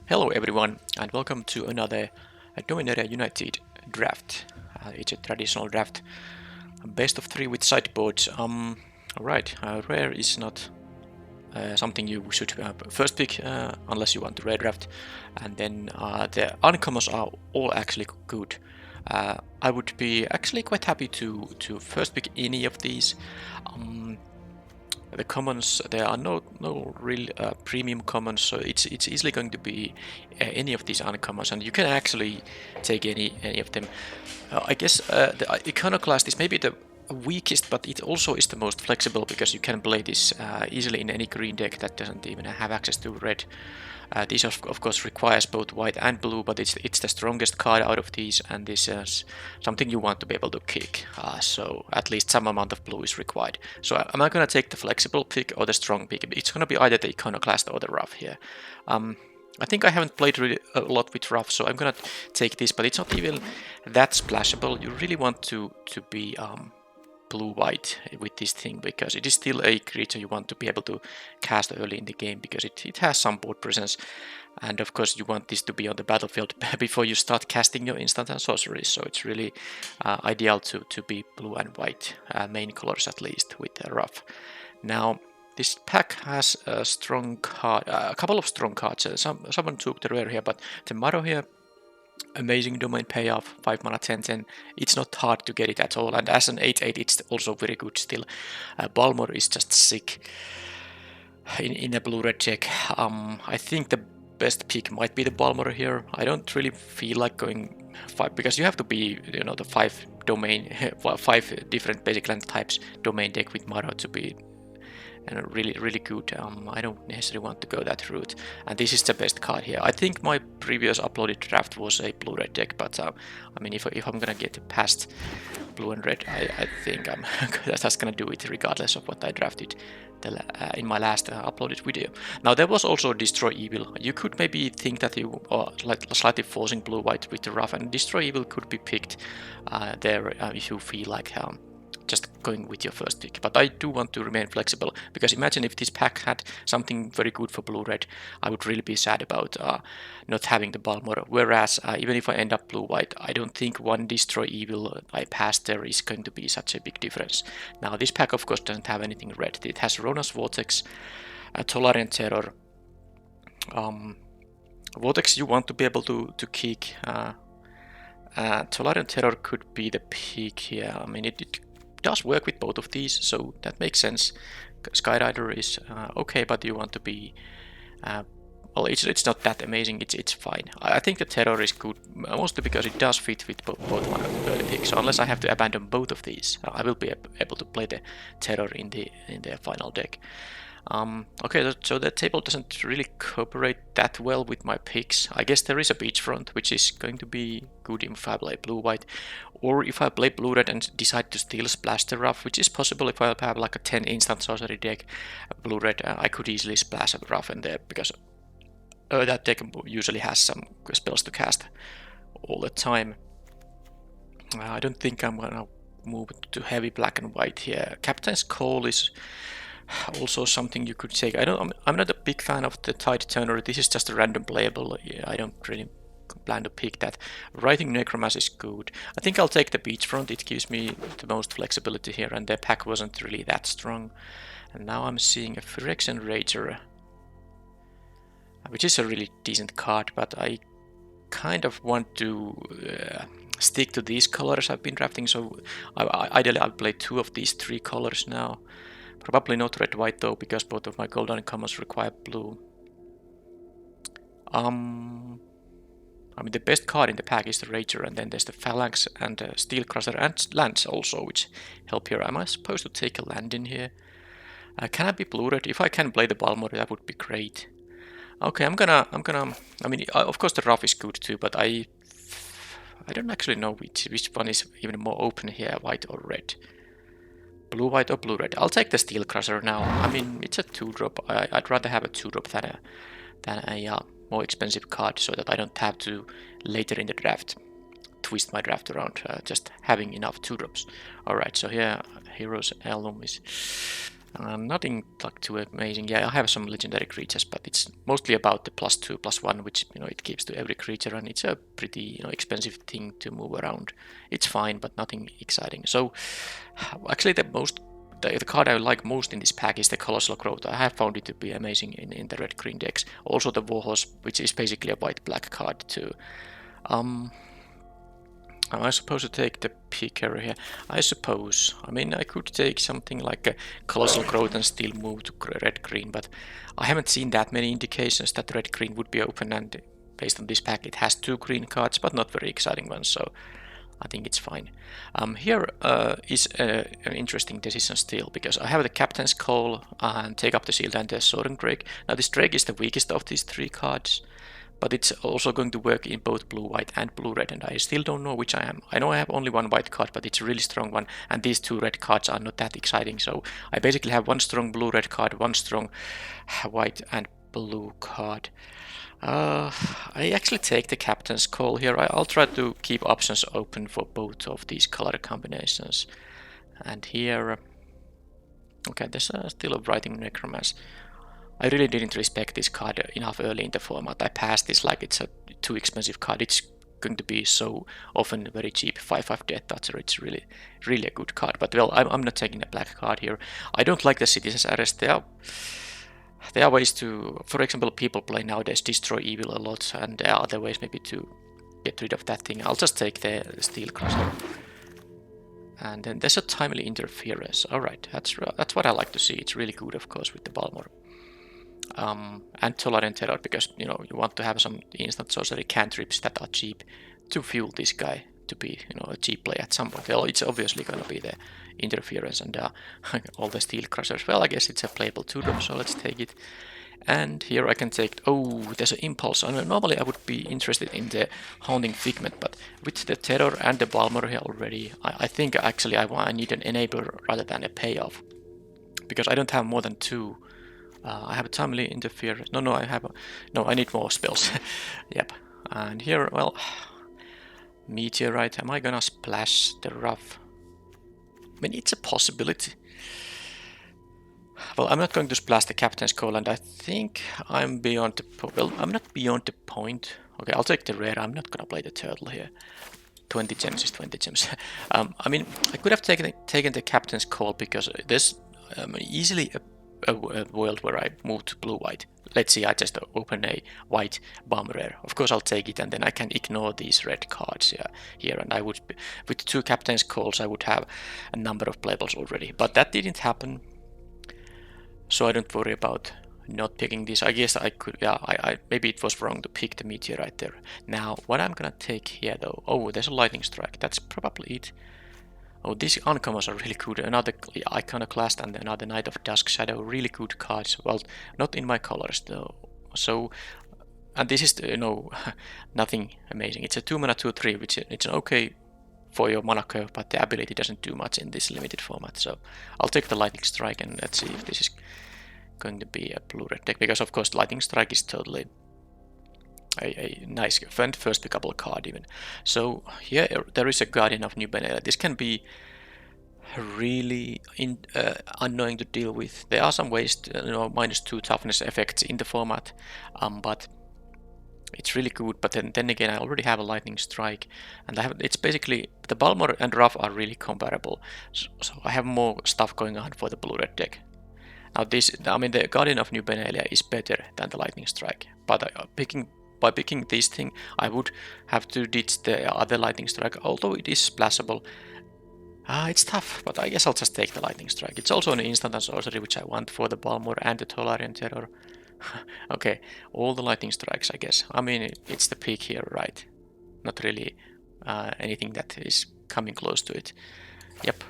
Hello everyone and welcome to another Dominaria United draft. It's a traditional draft, best of 3 with sideboards. Alright, rare is not something you should first pick unless you want to rare draft, and then the uncommons are all actually good. I would be actually quite happy to first pick any of these. The commons, there are no real premium commons, so it's easily going to be any of these uncommons, and you can actually take any of them. I guess the iconoclast is maybe the weakest, but it also is the most flexible because you can play this easily in any green deck that doesn't even have access to red. This of course requires both white and blue, but it's the strongest card out of these, and this is something you want to be able to kick. So at least some amount of blue is required. So am I gonna take the flexible pick or the strong pick? It's gonna be either the iconoclast or the rough here. I think I haven't played really a lot with rough, so I'm gonna take this, but it's not even that splashable. You really want to be blue-white with this thing, because it is still a creature you want to be able to cast early in the game, because it has some board presence, and of course you want this to be on the battlefield before you start casting your instant and sorceries, so it's really ideal to be blue and white, main colors at least, with rough. Now this pack has a strong card, a couple of strong cards. Someone took the rare here, but the Maro here, amazing domain payoff, 5 mana 10/10. It's not hard to get it at all, and as an 8/8 it's also very good still. Balmor is just sick in a blue-red deck. I think the best pick might be the Balmor here. I don't really feel like going 5, because you have to be, the 5 domain, 5 different basic land types domain deck with Maro to be really good. I don't necessarily want to go that route, and this is the best card here. I think my previous uploaded draft was a blue-red deck, but I mean, if I'm gonna get past blue and red, I think I'm just gonna do it regardless of what I drafted in my last uploaded video. Now there was also Destroy Evil. You could maybe think that you are slightly forcing blue-white with the rough, and Destroy Evil could be picked there if you feel like just going with your first pick. But I do want to remain flexible, because imagine if this pack had something very good for blue-red, I would really be sad about not having the Balmor. Whereas even if I end up blue-white, I don't think one Destroy Evil I passed there is going to be such a big difference. Now this pack of course doesn't have anything red. It has Rona's Vortex, Tolerant Terror. Vortex you want to be able to kick. Tolerant Terror could be the pick here. I mean, it does work with both of these, so that makes sense. Skyrider is okay, but you want to be well, it's not that amazing. It's fine. I think the Terror is good, mostly because it does fit with both my early picks. So unless I have to abandon both of these, I will be able to play the Terror in the final deck. Okay, so the table doesn't really cooperate that well with my picks. I guess there is a beachfront, which is going to be good if I play blue-white, or if I play blue-red and decide to steal Splash the Rough, which is possible if I have like a 10 instant sorcery deck, blue-red, I could easily splash a Rough in there, because that deck usually has some spells to cast all the time. I don't think I'm gonna move to heavy black and white here. Captain's Call is also something you could take. I'm not a big fan of the Tide Turner. This is just a random playable. I don't really plan to pick that. Writing Necromancy is good. I think I'll take the Beachfront. It gives me the most flexibility here, and their pack wasn't really that strong. And now I'm seeing a Phyrexian Rager, which is a really decent card, but I kind of want to stick to these colors I've been drafting, so ideally I'll play 2 of these 3 colors now. Probably not red-white though, because both of my golden commons require blue. I mean, the best card in the pack is the Rager, and then there's the Phalanx and the Steel Crusher and lands also, which help here. Am I supposed to take a land in here? Can I be blue-red? If I can play the Balmor, that would be great. Okay, I'm gonna. I mean, of course the rough is good too, but I don't actually know which one is even more open here, white or red. Blue-white or blue-red? I'll take the Steel Crusher now. I mean, it's a 2-drop. I'd rather have a 2-drop than a more expensive card, so that I don't have to later in the draft twist my draft around just having enough 2-drops. Alright, so here Hero's Heirloom is Nothing like too amazing. Yeah, I have some legendary creatures, but it's mostly about the +2/+1, which it gives to every creature, and it's a pretty expensive thing to move around. It's fine, but nothing exciting. So actually, the card I like most in this pack is the Colossal Growth. I have found it to be amazing in the red-green decks. Also the Warhorse, which is basically a white-black card too. Am I supposed to take the picker here? I suppose. I mean, I could take something like a Colossal Growth and still move to red-green, but I haven't seen that many indications that red-green would be open, and based on this pack it has 2 green cards, but not very exciting ones, so I think it's fine. Here is an interesting decision still, because I have the Captain's Call and take up the Shield and the Sword and Drake. Now this Drake is the weakest of these 3 cards, but it's also going to work in both blue-white and blue-red, and I still don't know which I am. I know I have only 1 white card, but it's a really strong one, and these 2 red cards are not that exciting, so I basically have 1 strong blue-red card, 1 strong white and blue card. I actually take the Captain's Call here. I'll try to keep options open for both of these color combinations. And here... okay, there's still a Writing Necromancer. I really didn't respect this card enough early in the format. I passed this like it's a too expensive card. It's going to be so often very cheap. 5/5 Death Toucher. It's really a good card. But well, I'm not taking a black card here. I don't like the Citizen's Arrest. There are ways to, for example, people play nowadays Destroy Evil a lot, and there are other ways maybe to get rid of that thing. I'll just take the Steel Crusher. And then there's a Timely Interference. Alright, that's what I like to see. It's really good, of course, with the Balmor. And Tolerant Terror, because you want to have some instant sorcery cantrips that are cheap to fuel this guy to be a cheap play at some point. Well, it's obviously going to be the Interference and all the Steel Crushers. Well, I guess it's a playable 2-drop, so let's take it. And here I can take... oh, there's an Impulse. Normally I would be interested in the Haunting Figment, but with the Terror and the Balmor here already, I think actually I need an Enabler rather than a Payoff, because I don't have more than 2. I have a Timely Interference. No, I need more spells. Yep. And here, well, Meteorite. Am I gonna splash the Rough? I mean, it's a possibility. Well, I'm not going to splash the Captain's Call, and I think I'm beyond the... well, I'm not beyond the point. Okay, I'll take the rare. I'm not gonna play the turtle here. 20 gems is 20 gems. I mean, I could have taken the Captain's Call, because there's easily a world where I move to blue-white. Let's see, I just open a white bomb rare. Of course I'll take it, and then I can ignore these red cards here, and I would, with 2 Captain's Calls, I would have a number of playables already. But that didn't happen, so I don't worry about not picking this. I guess I could, yeah, I maybe it was wrong to pick the Meteorite there. Now, what I'm gonna take here though, oh, there's a Lightning Strike, that's probably it. Oh, these uncommons are really good. Another Iconoclast and another Knight of Dusk Shadow, really good cards. Well, not in my colors though. So, and this is nothing amazing. It's a 2-mana 2/3, which it's okay for your mana curve, but the ability doesn't do much in this limited format. So I'll take the Lightning Strike, and let's see if this is going to be a blue-red deck, because of course Lightning Strike is totally a nice first pickable card even. So here there is a Guardian of New Benelia. This can be really annoying to deal with. There are some ways to, -2 toughness effects in the format, but it's really good. But then again, I already have a Lightning Strike, and it's basically the Balmor and Rough are really comparable. So I have more stuff going on for the blue-red deck. Now the Guardian of New Benelia is better than the Lightning Strike, but by picking this thing, I would have to ditch the other Lightning Strike, although it is splashable. It's tough, but I guess I'll just take the Lightning Strike. It's also an instant and sorcery, which I want for the Balmor and the Tolarian Terror. Okay, all the Lightning Strikes, I guess. I mean, it's the peak here, right? Not really anything that is coming close to it. Yep.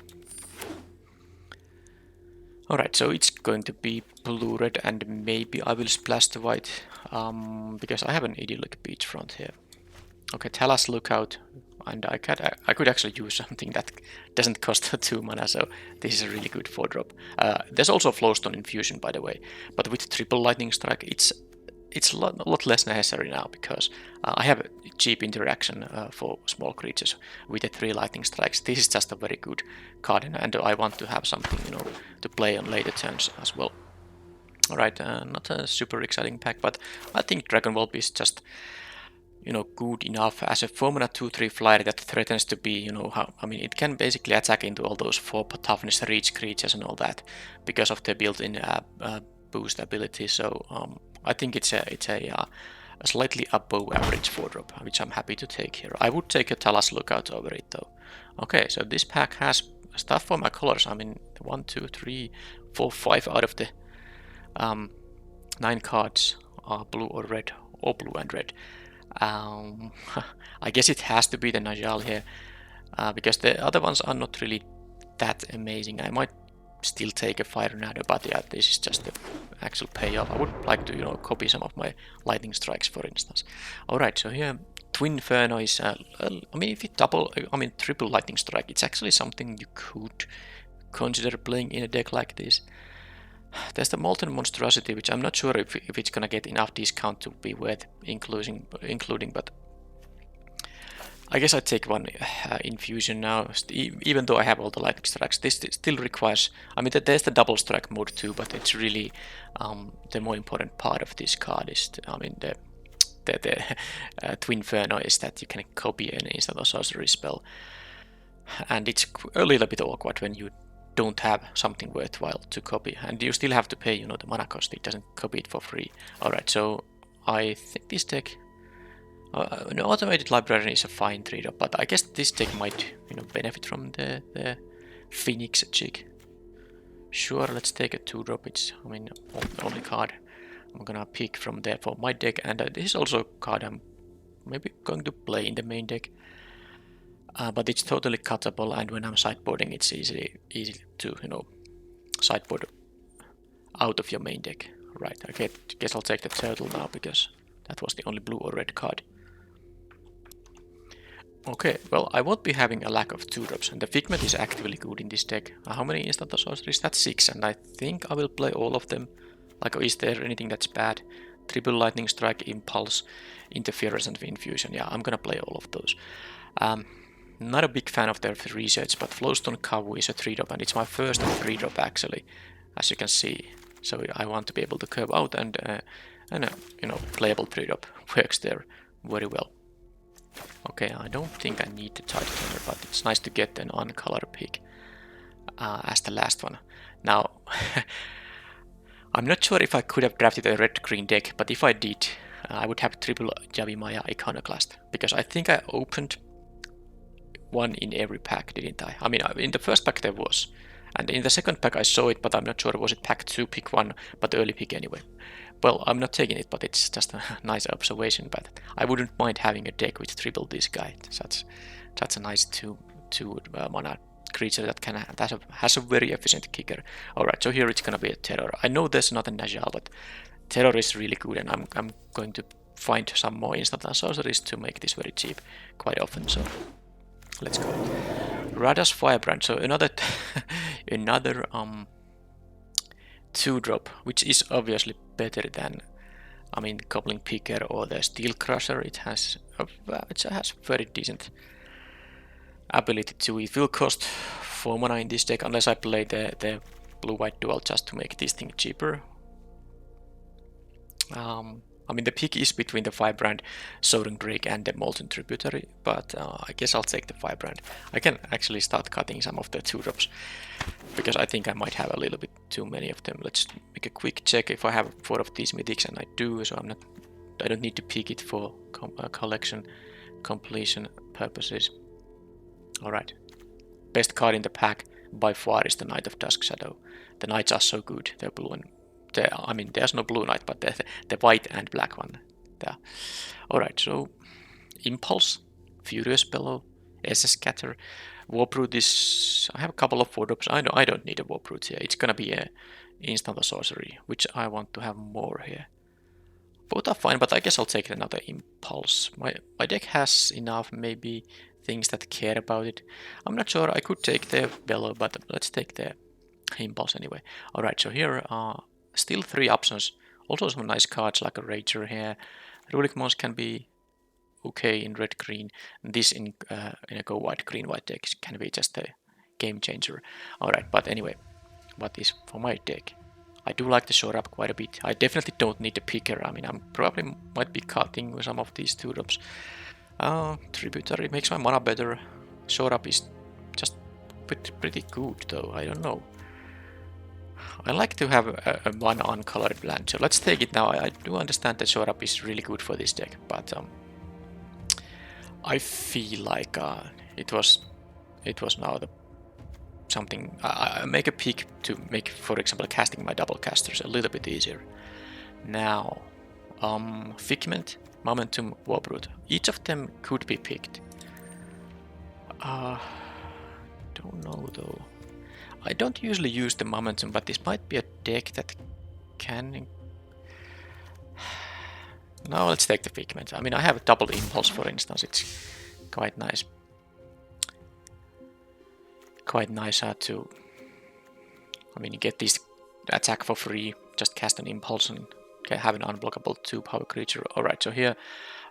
Alright, so it's going to be blue-red, and maybe I will splash the white, because I have an idyllic beachfront here. Okay, Talas Lookout, and I could actually use something that doesn't cost 2 mana, so this is a really good 4-drop. There's also Flowstone Infusion, by the way, but with triple Lightning Strike, it's it's a lot less necessary now because I have a cheap interaction for small creatures with the 3 lightning strikes. This is just a very good card, and I want to have something, you know, to play on later turns as well. Alright, not a super exciting pack, but I think Dragon Whelp is just, you know, good enough as a 4-mana 2/3 flyer that threatens to be, you know, how, I mean, it can basically attack into all those 4 toughness reach creatures and all that because of the built-in boost ability. So I think it's a slightly above average 4-drop, which I'm happy to take here. I would take a Talas Lookout over it though. Okay, so this pack has stuff for my colors. I mean, 1, 2, 3, 4, 5 out of the 9 cards are blue or red, or blue and red. I guess it has to be the Najal here, because the other ones are not really that amazing. I might still take a Fire Tornado, but yeah, this is just the actual payoff. I would like to, you know, copy some of my Lightning Strikes, for instance. Alright, so here, Twin Inferno is, I mean, if you triple Lightning Strike, it's actually something you could consider playing in a deck like this. There's the Molten Monstrosity, which I'm not sure if it's gonna get enough discount to be worth including, but I guess I take one infusion now, even though I have all the lightning strikes. This still requires, I mean, there's the double strike mode too, but it's really the more important part of this card is, I mean, the Twin Inferno is that you can copy an instant or sorcery spell, and it's a little bit awkward when you don't have something worthwhile to copy, and you still have to pay, you know, the mana cost. It doesn't copy it for free. Alright, so I think this deck, an automated librarian is a fine 3-drop, but I guess this deck might, you know, benefit from the Phoenix chick. Sure, let's take a 2-drop. It's, I mean, the only card I'm gonna pick from there for my deck, and this is also a card I'm maybe going to play in the main deck. But it's totally cuttable, and when I'm sideboarding, it's easy to, you know, sideboard out of your main deck. Right, okay, guess I'll take the turtle now because that was the only blue or red card. Okay, well, I won't be having a lack of 2-drops, and the Figment is actively good in this deck. How many instant sorceries? That's 6, and I think I will play all of them. Like, is there anything that's bad? Triple Lightning Strike, Impulse, Interference, and Infusion. Yeah, I'm gonna play all of those. Not a big fan of their research, but Flowstone Kavu is a 3-drop, and it's my first 3-drop actually, as you can see. So I want to be able to curve out, and you know, playable 3-drop works there very well. Okay, I don't think I need the Tideturner, but it's nice to get an on-color pick as the last one. Now, I'm not sure if I could have drafted a red-green deck, but if I did, I would have triple Javimaya Iconoclast, because I think I opened one in every pack, didn't I? I mean, in the first pack there was, and in the second pack I saw it, but I'm not sure, was it pack 2, pick 1, but early pick anyway. Well, I'm not taking it, but it's just a nice observation, but I wouldn't mind having a deck with triple this guy. Such a nice 2 mana creature that has a very efficient kicker. Alright, so here it's gonna be a Terror. I know there's not a Najal, but Terror is really good, and I'm going to find some more instant and sorceries to make this very cheap quite often, so let's go. Radas Firebrand, so another 2-drop, which is obviously better than, I mean, Goblin Picker or the Steel Crusher. It has very decent ability to, it will cost 4 mana in this deck, unless I play the blue-white dual just to make this thing cheaper. I mean, the pick is between the Firebrand, Soden Drake, and the Molten Tributary, but I guess I'll take the Firebrand. I can actually start cutting some of the 2-drops, because I think I might have a little bit too many of them. Let's make a quick check if I have 4 of these mythics, and I do, so I don't need to pick it for collection completion purposes. Alright, best card in the pack by far is the Knight of Dusk Shadow. The knights are so good, they're blue and I mean, there's no blue knight, but the white and black one there. Alright, so Impulse, Furious Bellow, SS Scatter, Warbrute is, I have a couple of 4-drops. I don't need a Warbrute here. It's gonna be a instant sorcery, which I want to have more here. Both are fine, but I guess I'll take another Impulse. My deck has enough, maybe, things that care about it. I'm not sure, I could take the Bellow, but let's take the Impulse anyway. Alright, so here are still 3 options Also some nice cards like a Rager here. Rulik Mons can be okay in red-green. This in a go white green-white deck can be just a game changer. Alright, but anyway, what is for my deck? I do like the short up quite a bit. I definitely don't need a picker. I mean, I'm probably might be cutting some of these 2-drops. Tributary makes my mana better. Short up is just pretty good though, I don't know. I like to have a one uncolored land, so let's take it now. I do understand that short up is really good for this deck, but I feel like it was now the something. I make a pick to make, for example, casting my double casters a little bit easier. Now, Figment, Momentum, Warbrute. Each of them could be picked. Don't know though. I don't usually use the Momentum, but this might be a deck that can... Now let's take the Figment. I mean, I have a double Impulse, for instance. It's quite nice. Quite nice to... I mean, you get this attack for free. Just cast an Impulse and have an unblockable 2-power creature. Alright, so here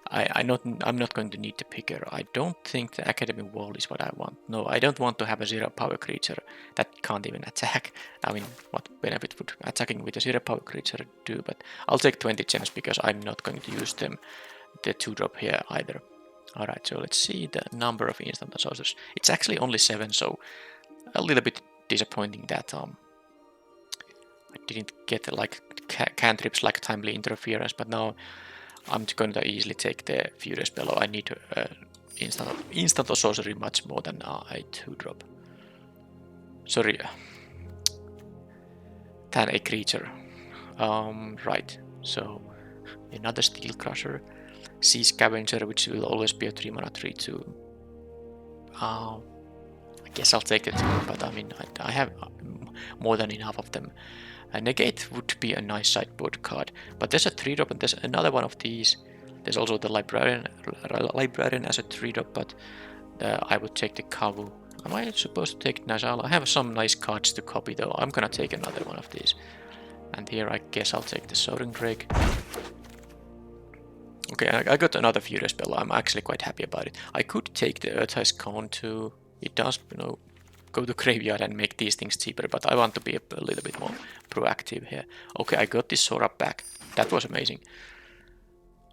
I'm not going to need the picker. I don't think the Academy Wall is what I want. No, I don't want to have a 0-power creature that can't even attack. I mean, what benefit would attacking with a 0-power creature do? But I'll take 20 gems because I'm not going to use them, the 2-drop here either. Alright, so let's see the number of instant sorcerers. It's actually only 7, so a little bit disappointing that I didn't get like cantrips like Timely Interference, but now I'm going to easily take the Furious Bellow. I need instant sorcery much more than a 2-drop. Sorry, than a creature. Right, so another Steel Crusher, Sea Scavenger, which will always be a 3-mana 3/2. I guess I'll take it, but I mean, I have more than enough of them. A Negate would be a nice sideboard card, but there's a 3-drop and there's another one of these. There's also the Librarian as a 3-drop, but I would take the Kavu. Am I supposed to take Nazala? I have some nice cards to copy though. I'm gonna take another one of these. And here I guess I'll take the Soaring Drake. Okay, I got another Furious Bellow. I'm actually quite happy about it. I could take the Earth's Cone too. It does, you know, go to graveyard and make these things cheaper, but I want to be a little bit more proactive here. Okay, I got this Sora back. That was amazing.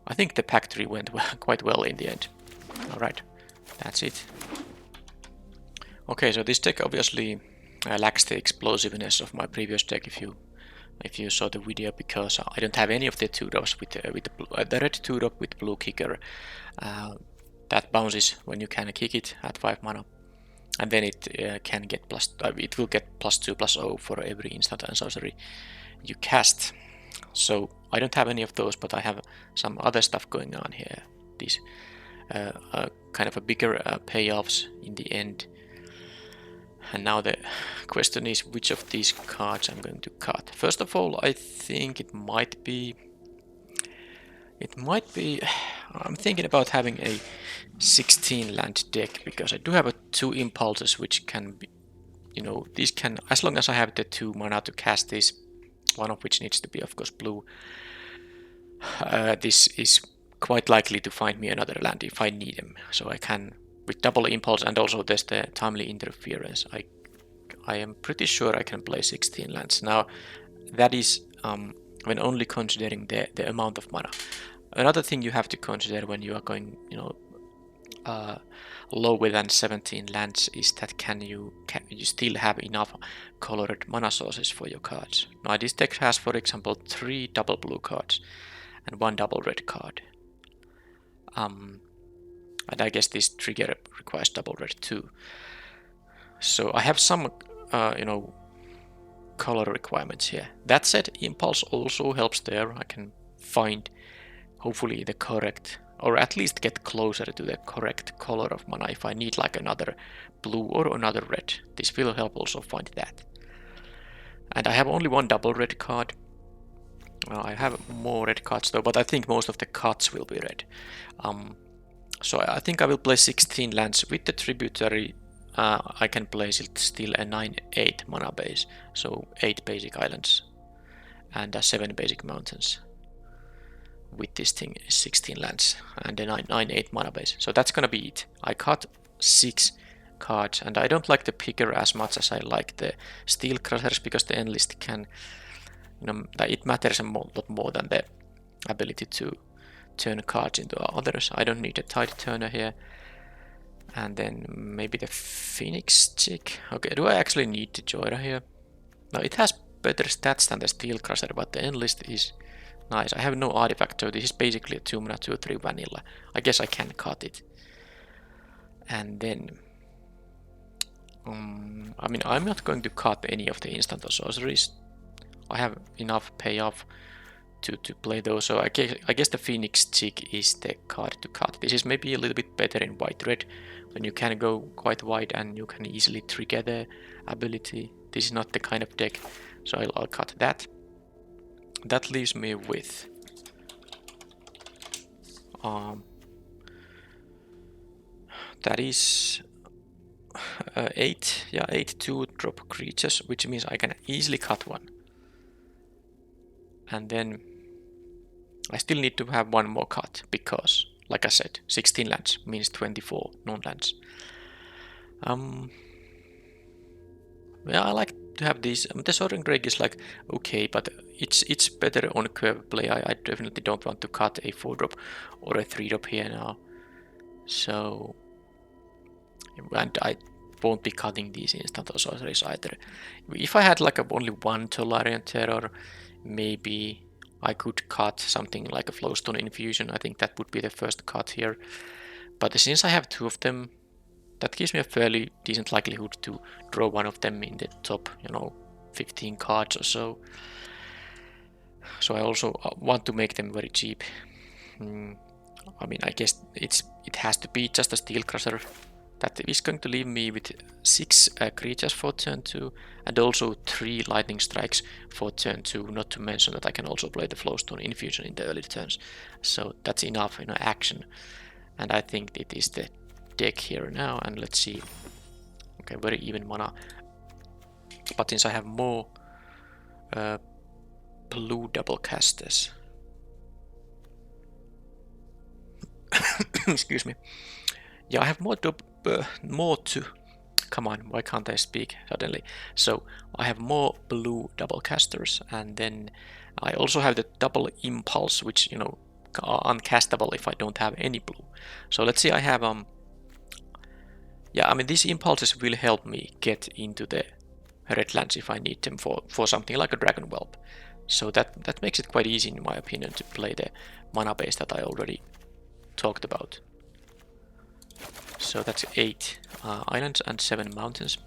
I think the pack tree went quite well in the end. Alright, that's it. Okay, so this deck obviously lacks the explosiveness of my previous deck if you saw the video, because I don't have any of the 2-drops with the red 2-drop with blue kicker. That bounces when you can kick it at 5 mana. And then it can get it will get +2/+0 for every instant and sorcery you cast. So I don't have any of those, but I have some other stuff going on here. These kind of a bigger payoffs in the end. And now the question is which of these cards I'm going to cut. First of all, I think it might be. I'm thinking about having a 16 land deck, because I do have 2 impulses which can be, you know, these can, as long as I have the 2 mana to cast this, one of which needs to be of course blue, this is quite likely to find me another land if I need them. So I can, with double impulse, and also there's the Timely Interference, I am pretty sure I can play 16 lands. Now that is when only considering the amount of mana. Another thing you have to consider when you are going, you know, lower than 17 lands is that can you still have enough colored mana sources for your cards. Now this deck has, for example, 3 double blue cards and 1 double red card. And I guess this trigger requires double red too. So I have some, you know, color requirements here. That said, Impulse also helps there. I can find hopefully the correct, or at least get closer to the correct color of mana if I need like another blue or another red. This will help also find that. And I have only 1 double red card. I have more red cards though, but I think most of the cards will be red. So I think I will play 16 lands with the Tributary. I can play still a 9/8 mana base, so 8 basic islands. and 7 basic mountains. With this thing, 16 lands and a 9/8 mana base. So that's gonna be it. I cut 6 cards, and I don't like the picker as much as I like the steel crushers, because the enlist can, you know, it matters a lot more than the ability to turn cards into others. I don't need a tide turner here. And then maybe the Phoenix chick. Okay, do I actually need the Joyra here? No, it has better stats than the Steel Crusher, but the enlist is nice. I have no artifact, so this is basically a 2 mana 2/3 vanilla. I guess I can cut it. And then I mean, I'm not going to cut any of the instant or sorceries. I have enough payoff to play those, so I guess the Phoenix chick is the card to cut. This is maybe a little bit better in white-red, when you can go quite wide and you can easily trigger the ability. This is not the kind of deck, so I'll cut that. That leaves me with that is 8 2-drop creatures, which means I can easily cut one. And then I still need to have one more cut, because, like I said, 16 lands means 24 non-lands. Yeah, I like to have these. The Soaring Drake is like okay, but it's better on curve play. I definitely don't want to cut a 4-drop or a 3-drop here now. So, and I won't be cutting these instant or sorceries either. If I had like only one Tolarian Terror, maybe I could cut something like a Flowstone Infusion. I think that would be the first cut here. But since I have 2 of them, that gives me a fairly decent likelihood to draw one of them in the top, 15 cards or so. So I also want to make them very cheap. I mean, I guess it has to be just a Steel Crusher. That is going to leave me with 6 creatures for turn 2, and also 3 lightning strikes for turn 2, not to mention that I can also play the Flowstone Infusion in the early turns. So that's enough action, and I think it is the deck here now. And let's see. Okay, very even mana, but since I have more blue double casters excuse me. Yeah, I have more to come on, why can't I speak suddenly? So I have more blue double casters, and then I also have the double impulse, which are uncastable if I don't have any blue. So let's see, I have yeah, I mean, these impulses will help me get into the redlands if I need them for something like a Dragon Whelp. So that makes it quite easy, in my opinion, to play the mana base that I already talked about. So that's 8 islands and 7 mountains.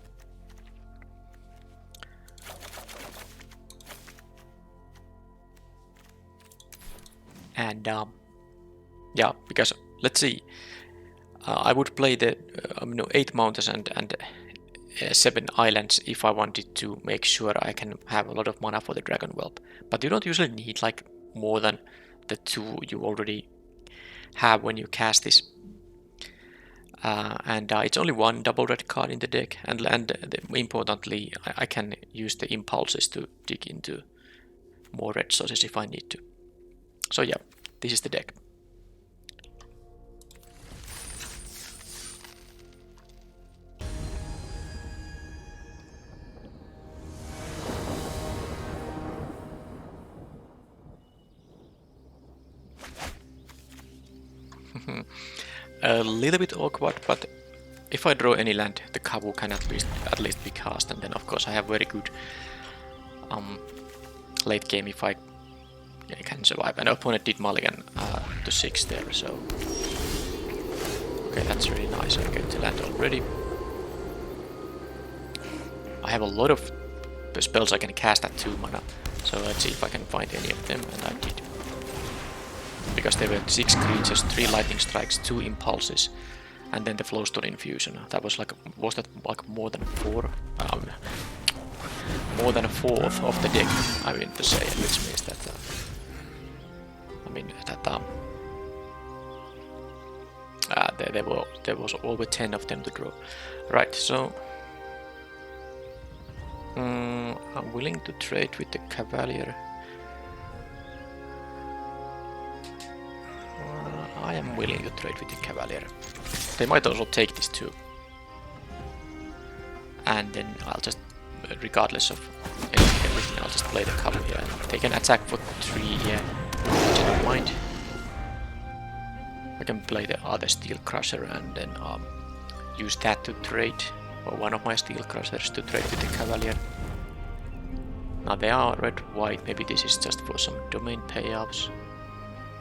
And yeah, because let's see, I would play the 8 mountains and 7 islands if I wanted to make sure I can have a lot of mana for the Dragon Whelp. But you don't usually need like more than the 2 you already have when you cast this. And it's only 1 double red card in the deck, and importantly, I can use the impulses to dig into more red sources if I need to. So yeah, this is the deck. A little bit awkward, but if I draw any land, the Kavu can at least be cast, and then of course I have very good late game if I can survive. And opponent did mulligan to 6 there, so okay, that's really nice. I get the land already. I have a lot of spells I can cast at 2 mana, so let's see if I can find any of them, and I did. Because there were 6 creatures, 3 lightning strikes, 2 impulses, and then the Flowstone Infusion. That was like more than 4? More than a fourth of the deck, I mean to say, which means that there was over 10 of them to draw. Right, so I'm willing to trade with the Cavalier. I am willing to trade with the Cavalier. They might also take this too. And then I'll just, regardless of everything, I'll just play the cavalry here. They can attack for 3 here, which I don't mind. I can play the other Steel Crusher and then use that to trade, or one of my Steel Crushers to trade with the Cavalier. Now they are red-white, maybe this is just for some domain payoffs.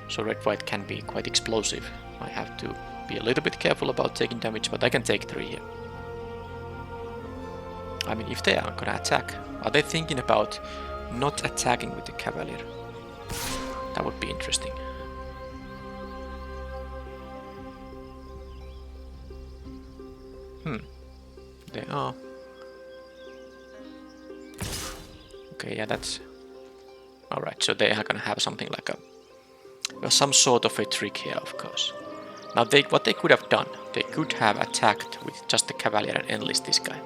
So red-white can be quite explosive. I have to be a little bit careful about taking damage, but I can take 3 here. I mean, if they are gonna attack, are they thinking about not attacking with the Cavalier? That would be interesting. They are. Okay, yeah, that's... Alright, so they are gonna have something like some sort of a trick here, of course. Now, what they could have done, they could have attacked with just the Cavalier and enlist this guy.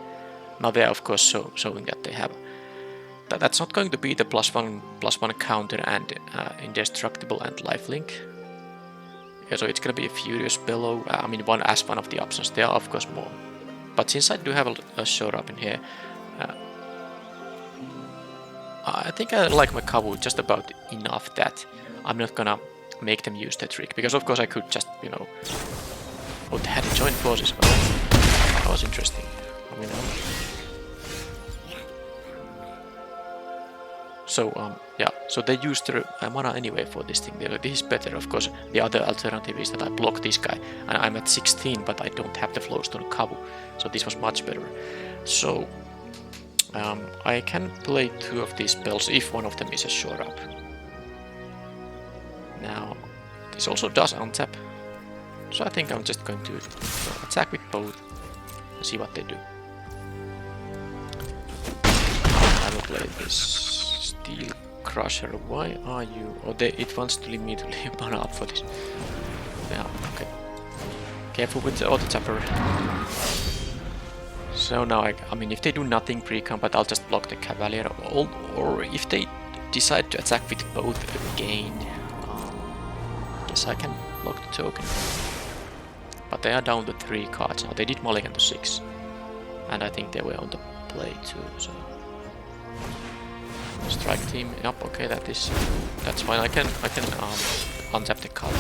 Now they are, of course, showing that they have... That's not going to be the +1/+1 counter and indestructible and lifelink. Yeah, so it's gonna be a Furious Bellow. I mean, one of the options. There are, of course, more. But since I do have a shore up in here, I think I like my Kavu just about enough that I'm not gonna make them use the trick. Because of course I could just, you know... Oh, they had joined forces. Well, that was interesting. I mean, so, yeah, so they used their mana anyway for this thing. This is better, of course. The other alternative is that I block this guy, and I'm at 16, but I don't have the Flowstone Kavu. So this was much better. So, I can play 2 of these spells if one of them is a shore up. Now, this also does untap. So I think I'm just going to attack with both and see what they do. I will play this Steel Crusher. Why are you... Oh, it wants to leave me to leave mana up for this. Yeah, okay. Careful with the auto tapper. So now, I mean, if they do nothing pre-combat, I'll just block the Cavalier. Or if they decide to attack with both again, I guess I can block the token. But they are down to 3 cards now. They did mulligan to 6. And I think they were on the play too, so... Strike team, yep, okay, that's fine. I can untap the card,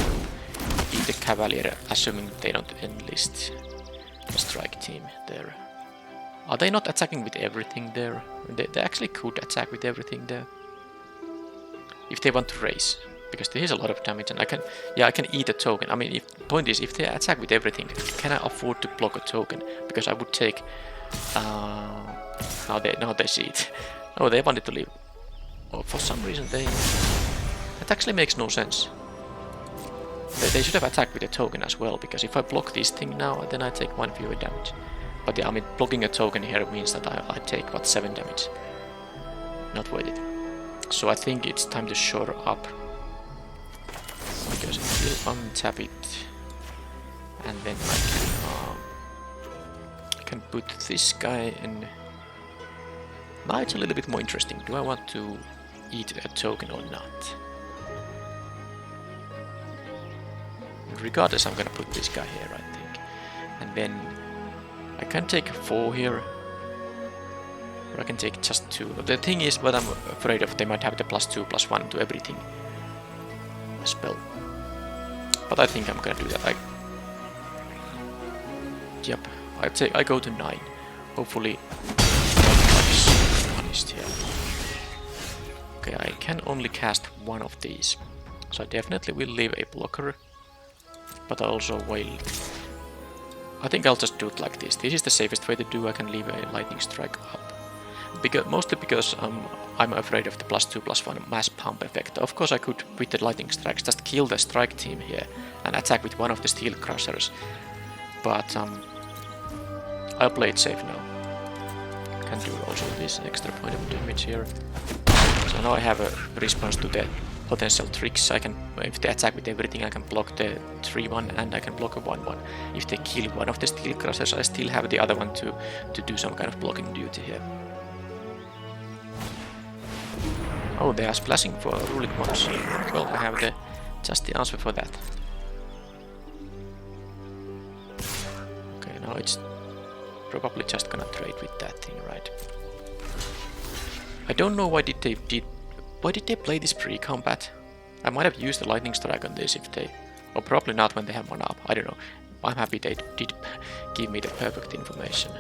eat the Cavalier, assuming they don't enlist the strike team there. Are they not attacking with everything there? They actually could attack with everything there. If they want to raise, because there is a lot of damage, and I can eat a token. I mean, the point is, if they attack with everything, can I afford to block a token? Because I would take... now they see it. Oh, they wanted to leave. Oh, for some reason that actually makes no sense. They should have attacked with a token as well, because if I block this thing now, then I take 1 fewer damage. But yeah, I mean, blocking a token here means that I take, what, 7 damage. Not worth it. So I think it's time to shore up. Because it will untap it. And then I can put this guy in... Now it's a little bit more interesting. Do I want to eat a token or not? Regardless, I'm gonna put this guy here, I think. And then I can take 4 here. Or I can take just 2. But the thing is, what I'm afraid of, they might have the +2/+1 to everything spell. But I think I'm gonna do that. Yep, I go to 9. Hopefully punished here. Okay, I can only cast 1 of these. So I definitely will leave a blocker. But I also will... I think I'll just do it like this. This is the safest way to do. I can leave a lightning strike up. Mostly because I'm afraid of the +2/+1 mass pump effect. Of course I could, with the lightning strikes, just kill the strike team here and attack with one of the Steel Crushers. But I'll play it safe now. Can do also this extra point of damage here. So now I have a response to the potential tricks. I can, if they attack with everything, I can block the 3/1 and I can block a 1/1. If they kill one of the Steel Crushers, I still have the other one to do some kind of blocking duty here. Oh, they are splashing for ruling ones. Well, I have just the answer for that. No, it's probably just gonna trade with that thing, right? I don't know why did they play this pre-combat? I might have used the lightning strike on this if they, or probably not when they have one up. I don't know. I'm happy they did give me the perfect information.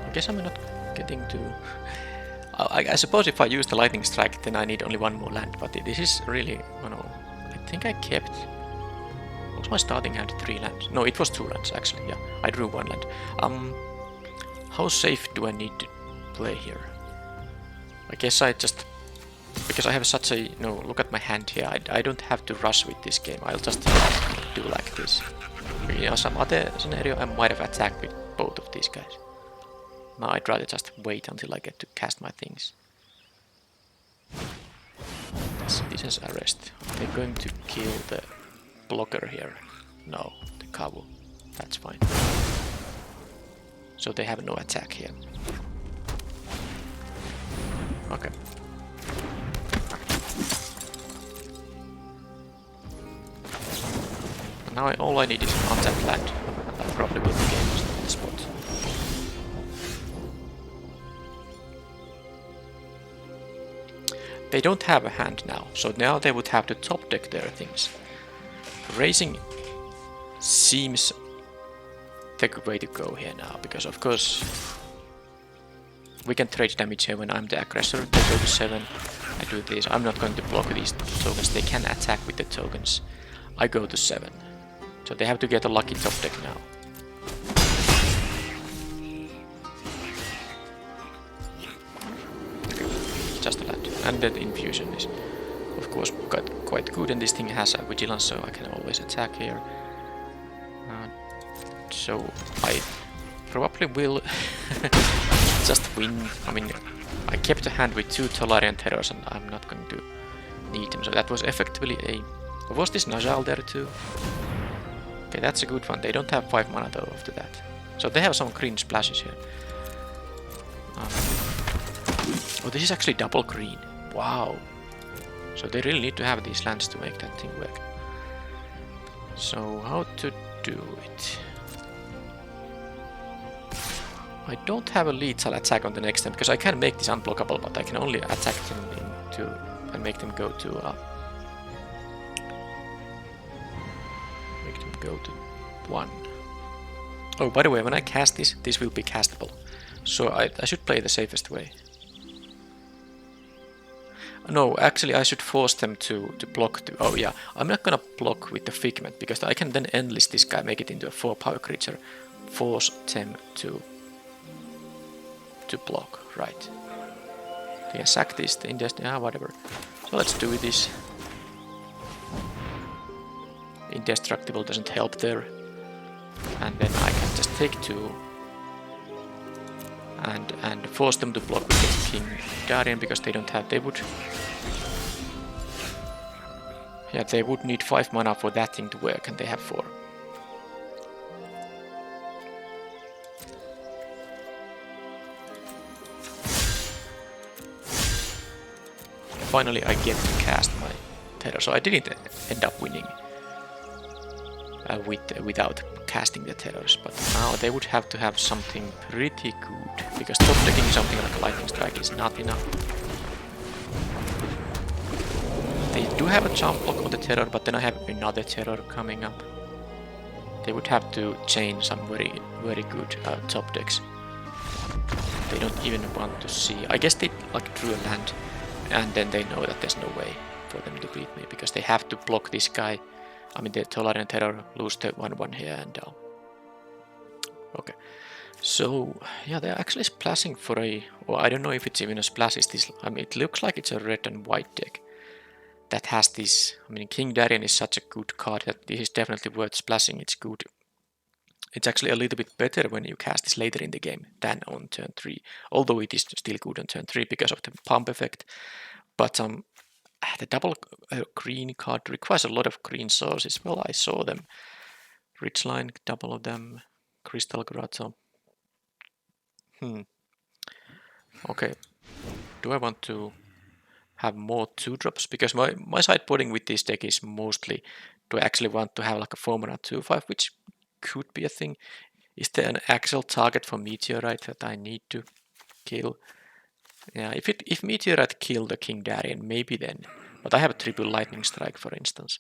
I guess I'm not getting to... I suppose if I use the lightning strike then I need only one more land, but this is really... Oh no, I think I kept... Was my starting hand 3 lands? No, it was 2 lands actually, yeah. I drew 1 land. How safe do I need to play here? I guess I just... Because I have such a... No, look at my hand here. I don't have to rush with this game. I'll just do like this. In some other scenario I might have attacked with both of these guys. No, I'd rather just wait until I get to cast my things. This is arrest. Are they going to kill the blocker here? No, the Kavu. That's fine. So they have no attack here. Okay. Now all I need is an untapped land. And I'll probably win the game on the spot. They don't have a hand now, so now they would have to top deck their things. Raising seems the good way to go here now, because of course we can trade damage here when I'm the aggressor. They go to 7, I do this. I'm not going to block these tokens, they can attack with the tokens. I go to 7. So they have to get a lucky top deck now. Just a land. And that infusion is of course quite good, and this thing has a vigilance, so I can always attack here. So I probably will just win. I mean, I kept a hand with 2 Tolarian Terrors and I'm not going to need them, so that was effectively a... Was this Najal there too? Okay, that's a good one. They don't have 5 mana though after that. So they have some green splashes here. Oh, this is actually double green. Wow. So they really need to have these lands to make that thing work. So how to do it? I don't have a lethal attack on the next turn because I can make this unblockable, but I can only attack them into and make them go to 1. Oh, by the way, when I cast this, this will be castable. So I should play the safest way. No, actually I should force them to block. Oh yeah, I'm not gonna block with the Figment because I can then enlist this guy, make it into a 4 power creature, force them to block, right? They can sack this, the yeah, whatever. So let's do this. Indestructible doesn't help there. And then I can just take 2 and force them to block with the King Guardian because they don't have, they would need 5 mana for that thing to work and they have 4. Finally I get to cast my terror, so I didn't end up winning without casting the terrors, but now they would have to have something pretty good, because top decking something like a lightning strike is not enough. They do have a jump block on the terror, but then I have another terror coming up. They would have to chain some very good top decks. They don't even want to see. I guess they like drew a land, and then they know that there's no way for them to beat me because they have to block this guy. I mean, the Tolarian Terror lose the 1/1 here and down. Okay, so yeah, they're actually splashing for a. Well, I don't know if it's even a splash. Is this? I mean, it looks like it's a red and white deck that has this. I mean, King Darien is such a good card that this is definitely worth splashing. It's good. It's actually a little bit better when you cast this later in the game than on turn 3. Although it is still good on turn 3 because of the pump effect. But the double green card requires a lot of green sources. Well, I saw them. Ridgeline, double of them. Crystal Grotto. Okay. do I want to have more 2-drops? Because my sideboarding with this deck is mostly, do I actually want to have like a 4-mana 2/5, which could be a thing. Is there an actual target for Meteorite that I need to kill? Yeah, if Meteorite killed the King Darien, maybe then. But I have a triple Lightning Strike, for instance.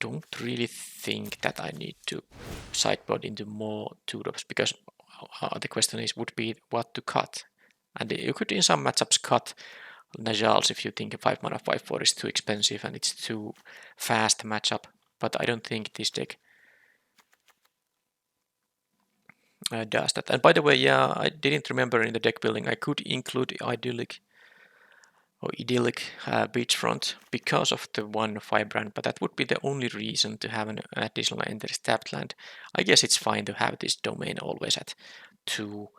Don't really think that I need to sideboard into more 2-drops, because the question would be what to cut. And you could in some matchups cut Najals if you think a 5-mana 5/4 is too expensive and it's too fast matchup. But I don't think this deck does that. And by the way, yeah, I didn't remember in the deck building I could include Idyllic Beachfront because of the 1/5 brand, but that would be the only reason to have an additional enter tapped land. I guess it's fine to have this domain always at 2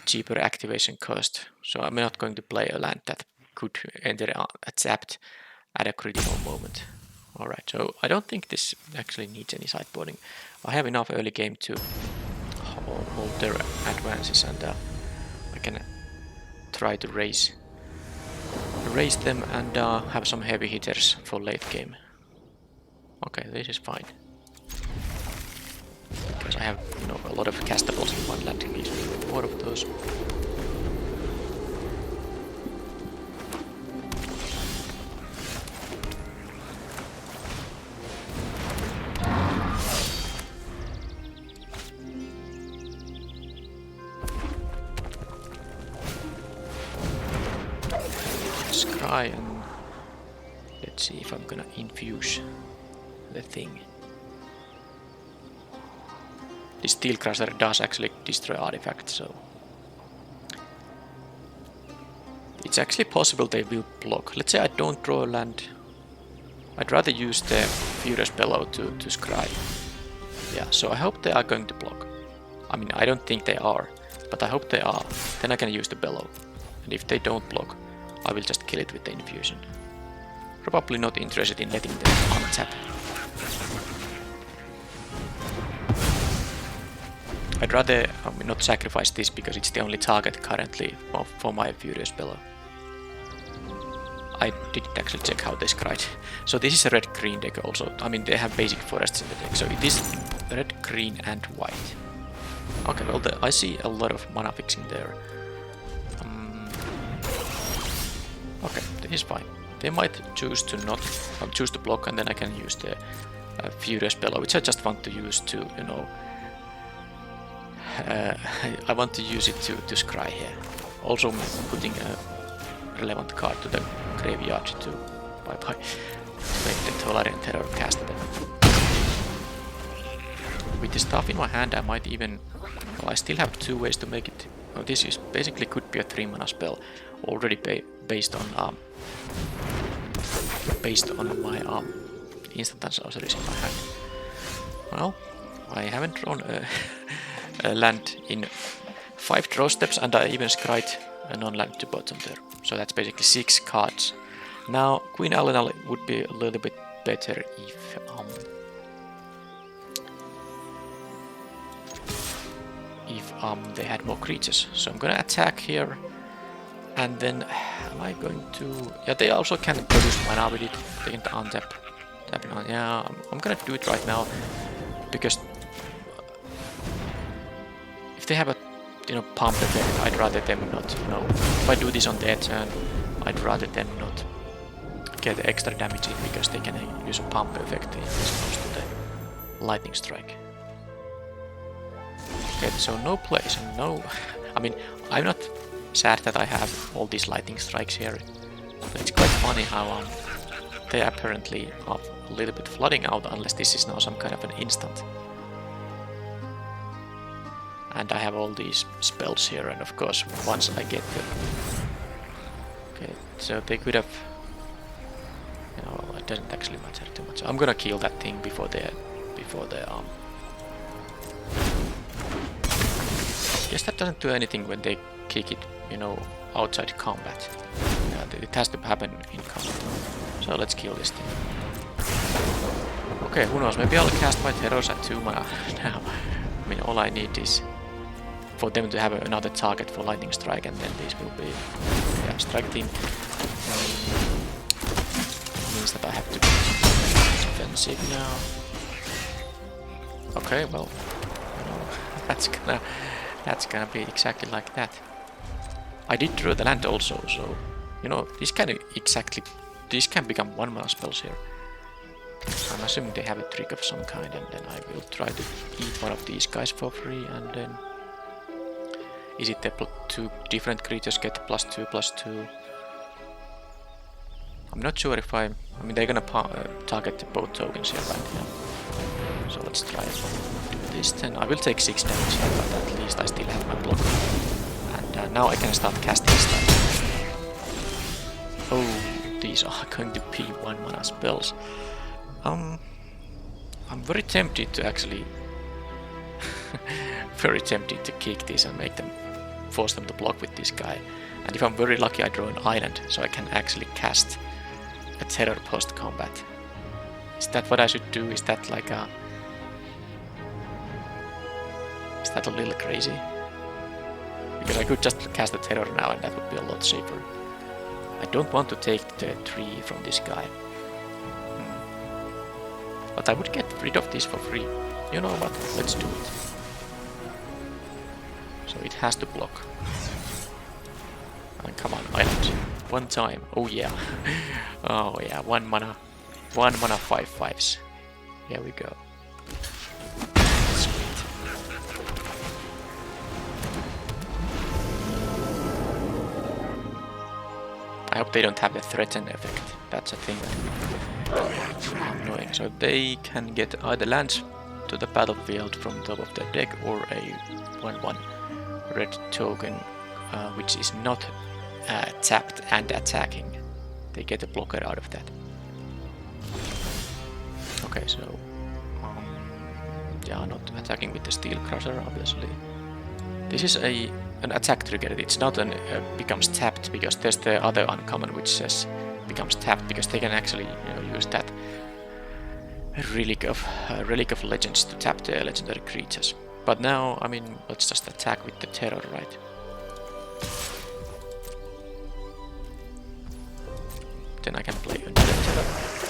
cheaper activation cost. So I'm not going to play a land that could enter tapped at a critical moment. Alright, so I don't think this actually needs any sideboarding. I have enough early game to hold their advances, and I can try to raise them and have some heavy hitters for late game. Okay, this is fine. Because I have, a lot of castables in one land, gives me more of those. Scry, and let's see if I'm gonna infuse the thing. This Steel Crusher does actually destroy artifacts, so it's actually possible they will block. Let's say I don't draw a land. I'd rather use the Furious Bellow to scry. Yeah, so I hope they are going to block. I mean, I don't think they are, but I hope they are. Then I can use the Bellow. And if they don't block, I will just kill it with the infusion. Probably not interested in letting them untap. I'd rather not sacrifice this because it's the only target currently for my Furious Bellow. I didn't actually check how they scried. So this is a red-green deck also. I mean, they have basic forests in the deck, so it is red, green and white. Okay, well, I see a lot of mana fixing there. Okay, this is fine. They might choose to not choose to block, and then I can use the Furious Bellow, which I just want to use to, I want to use it to scry here. Also putting a relevant card to the graveyard to make the Tolarian Terror castable. With the stuff in my hand, I might even... Well, I still have 2 ways to make it. Oh, this is basically could be a 3-mana spell, already based on my instant and sorceries in my hand. Well, I haven't drawn a land in 5 draw steps, and I even scried a non-land to bottom there. So that's basically 6 cards. Now, Queen Alenal would be a little bit better if they had more creatures. So I'm gonna attack here, and then am I going to... Yeah, they also can produce mana with it. They can untap. Yeah, I'm gonna do it right now, because if they have a pump effect, I'd rather them not. If I do this on their turn, I'd rather them not get extra damage in, because they can use a pump effect in response to the lightning strike. Okay, so no place, and no... I mean, I'm not sad that I have all these lightning strikes here. It's quite funny how they apparently are a little bit flooding out, unless this is now some kind of an instant. And I have all these spells here, and of course, once I get them... Okay, so they could have... it doesn't actually matter too much. I'm gonna kill that thing before they I guess that doesn't do anything when they kick it, outside combat. It has to happen in combat. So let's kill this thing. Okay, who knows, maybe I'll cast my Terrors at 2 mana now. I mean, all I need is for them to have another target for lightning strike, and then this will be strike team. Means that I have to be defensive now. Okay, well, you know, that's gonna be exactly like that. I did draw the land also, so you know this can become 1-mana spells here. I'm assuming they have a trick of some kind, and then I will try to eat one of these guys for free, and then is it the 2 different creatures get +2/+2? I'm not sure if I mean they're gonna target both tokens here, right? Yeah. So let's try to do this then. I will take 6 damage here, but at least I still have my block. And now I can start casting stuff. Oh, these are going to be 1-mana spells. I'm very tempted to actually very tempted to kick this and make them force them to block with this guy. And if I'm very lucky I draw an island, so I can actually cast a terror post combat. Is that what I should do? Is that like a... Is that a little crazy? Because I could just cast a terror now and that would be a lot safer. I don't want to take the tree from this guy. But I would get rid of this for free. You know what? Let's do it. So it has to block. And come on, island. 1 time. Oh yeah. Oh yeah, 1 mana. 1 mana 5/5s. Here we go. Sweet. I hope they don't have the threaten effect. That's a thing that annoying. So they can get either lands to the battlefield from top of the deck or a 1/1 red token which is not tapped and attacking. They get a blocker out of that. Okay, so yeah, not attacking with the Steel Crusher, obviously. This is an attack trigger. It's not an becomes tapped, because there's the other uncommon which says becomes tapped, because they can actually use that relic of legends to tap the legendary creatures. But now, I mean, let's just attack with the terror, right? Then I can play another terror,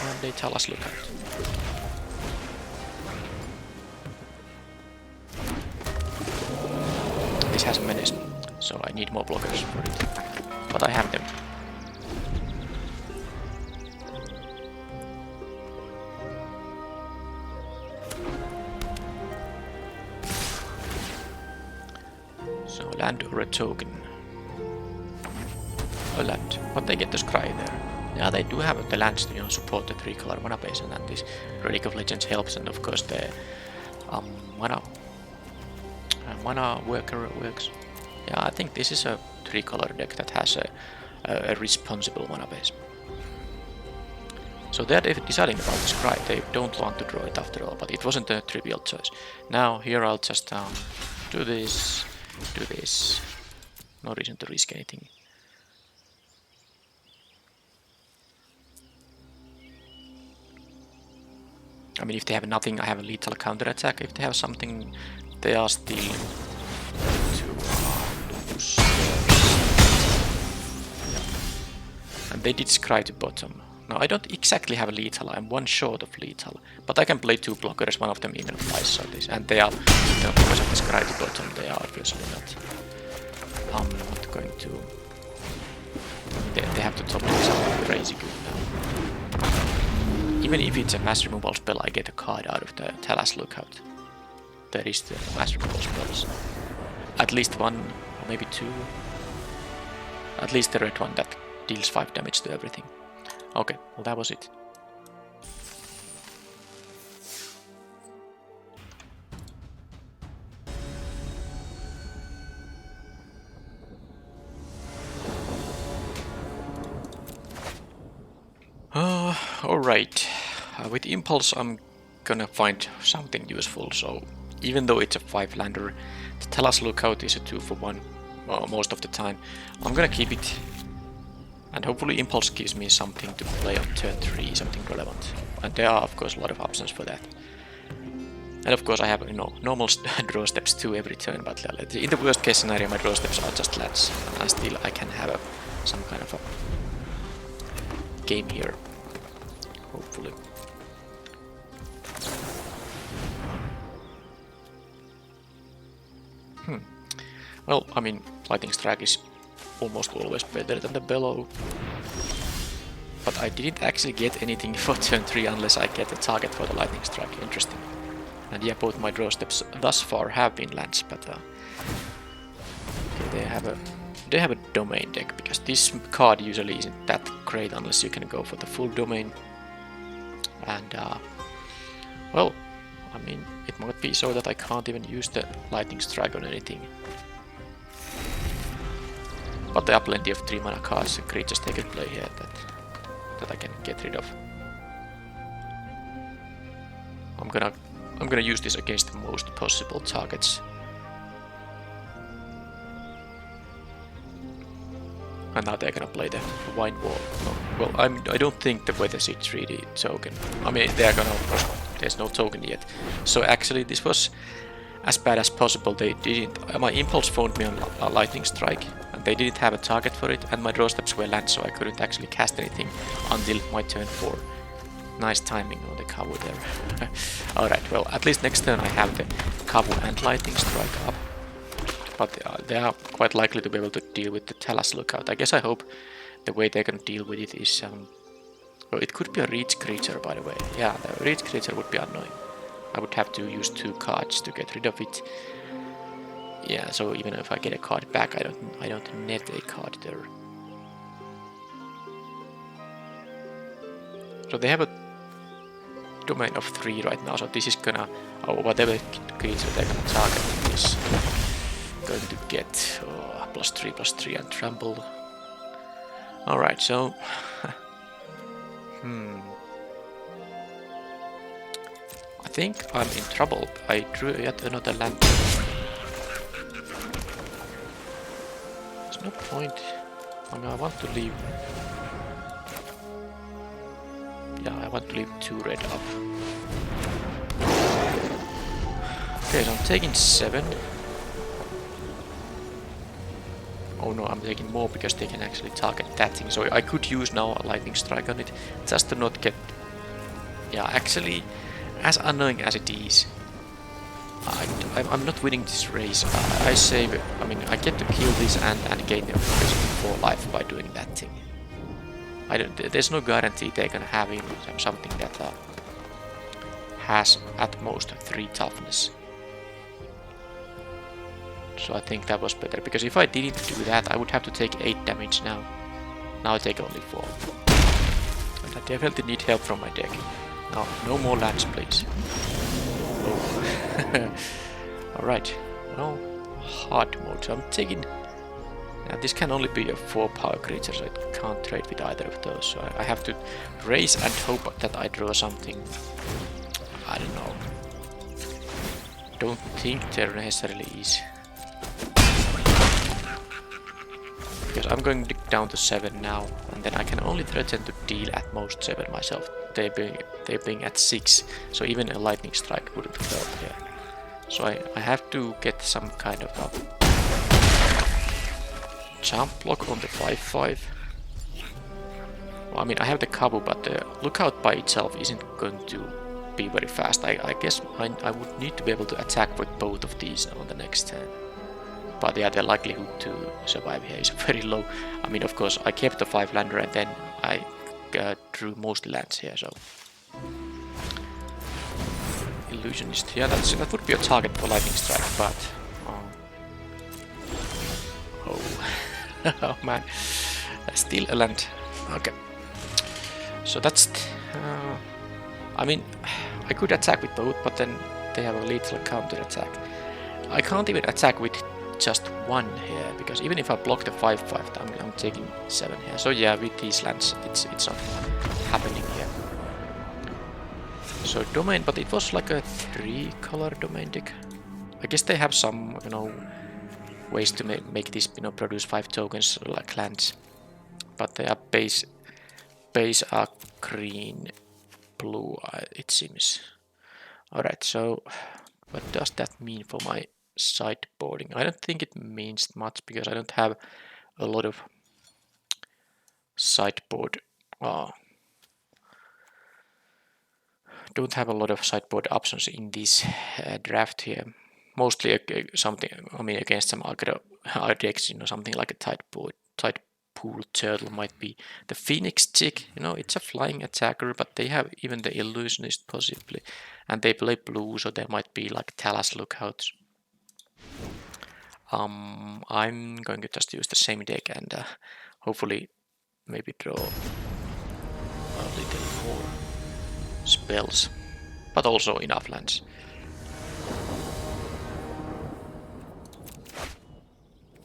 and they tell us look out. This has a menace, so I need more blockers for it. But I have them. So land or a token. A land. But they get the scry there. Yeah, they do have the lands to support the 3-color mana base, and then this Relic of Legends helps, and of course the mana worker works. Yeah, I think this is a 3-color deck that has a responsible mana base. So they're deciding about the scry. They don't want to draw it after all, but it wasn't a trivial choice. Now here I'll just do this. No reason to risk anything. I mean, if they have nothing, I have a lethal counter attack. If they have something, they are still to lose. Yeah. And they did scry to bottom. Now I don't exactly have a lethal. I'm 1 short of lethal, but I can play 2 blockers. One of them even flies. So this, and they are, because of the scry to bottom, they are obviously not. I'm not going to. They have to top do something crazy good now. Even if it's a mass removal spell, I get a card out of the Talas Lookout. That is the mass removal spells. At least 1, or maybe 2. At least the red one that deals 5 damage to everything. Okay, well that was it. Alright, with Impulse I'm gonna find something useful, so even though it's a 5-lander, the Talas Lookout is a 2-for-1 most of the time. I'm gonna keep it, and hopefully Impulse gives me something to play on turn 3, something relevant. And there are of course a lot of options for that. And of course I have, you know, normal draw steps too every turn, but in the worst case scenario my draw steps are just lands, and I can have some kind of a game here, hopefully. Well, I mean, Lightning Strike is almost always better than the Bellow. But I didn't actually get anything for turn 3 unless I get a target for the Lightning Strike. Interesting. And yeah, both my draw steps thus far have been lands, but okay, they have a domain deck, because this card usually isn't that great unless you can go for the full domain. And well, I mean, it might be so that I can't even use the Lightning Strike on anything. But there are plenty of 3 mana cards and creatures they can play here that I can get rid of. I'm gonna use this against the most possible targets. And now they're gonna play the Wine Wall. No, well, I don't think the Weather Seed 3D token. I mean, they're gonna, of course, there's no token yet. So actually, this was as bad as possible. They didn't. My Impulse phoned me on a Lightning Strike, and they didn't have a target for it, and my draw steps were land, so I couldn't actually cast anything until my turn 4. Nice timing on the Kavu there. Alright, well, at least next turn I have the Kavu and Lightning Strike up. But they are quite likely to be able to deal with the Talas Lookout. I guess I hope the way they can deal with it is... well, it could be a reach creature, by the way. Yeah, the reach creature would be annoying. I would have to use 2 cards to get rid of it. Yeah, so even if I get a card back, I don't net a card there. So they have a domain of 3 right now, so this is gonna... oh, whatever creature they're gonna target is going to get +3/+3 and trample. Alright, so... I think I'm in trouble. I drew yet another land. There's no point. I mean, I want to leave... yeah, I want to leave 2 red up. Okay, so I'm taking 7. Oh no, I'm taking more because they can actually target that thing. So I could use now a Lightning Strike on it, just to not get... yeah, actually, as annoying as it is, I'm not winning this race. I save it. I mean, I get to kill this and gain the basically 4 life by doing that thing. There's no guarantee they're gonna have something that has at most 3 toughness. So I think that was better, because if I didn't do that, I would have to take 8 damage now. Now I take only 4. And I definitely need help from my deck. Now, no more lands, please. Oh. Alright, well, hard mode. So I'm taking... now this can only be a 4 power creature, so I can't trade with either of those. So I have to raise and hope that I draw something. I don't know. Don't think there necessarily is. Because I'm going down to 7 now, and then I can only threaten to deal at most 7 myself. They're being at 6, so even a Lightning Strike wouldn't help here. So I have to get some kind of a jump block on the 5/5. Well, I mean, I have the Kavu, but the Lookout by itself isn't going to be very fast. I guess I would need to be able to attack with both of these on the next turn. But yeah, the likelihood to survive here is very low. I mean, of course, I kept the 5-lander and then I drew most lands here, so... Illusionist, yeah, that would be a target for Lightning Strike, but... oh... oh man, still a land. Okay. So that's... I mean, I could attack with both, but then they have a lethal counter attack. I can't even attack with just 1 here, because even if I block the 5/5, I'm taking 7 here. So yeah, with these lands, it's not happening here. So domain, but it was like a 3-color domain deck. I guess they have some, you know, ways to make this, you know, produce 5 tokens like lands. But they are base are green, blue, it seems. Alright, so what does that mean for my sideboarding? I don't think it means much because I don't have a lot of sideboard. Don't have a lot of sideboard options in this draft here. Mostly something, I mean, against some aggro decks, you know, something like a tide pool turtle might be the Phoenix chick. You know, it's a flying attacker, but they have even the illusionist possibly, and they play blue, so there might be like Talas lookouts. I'm going to just use the same deck and hopefully maybe draw a little more spells, but also enough lands.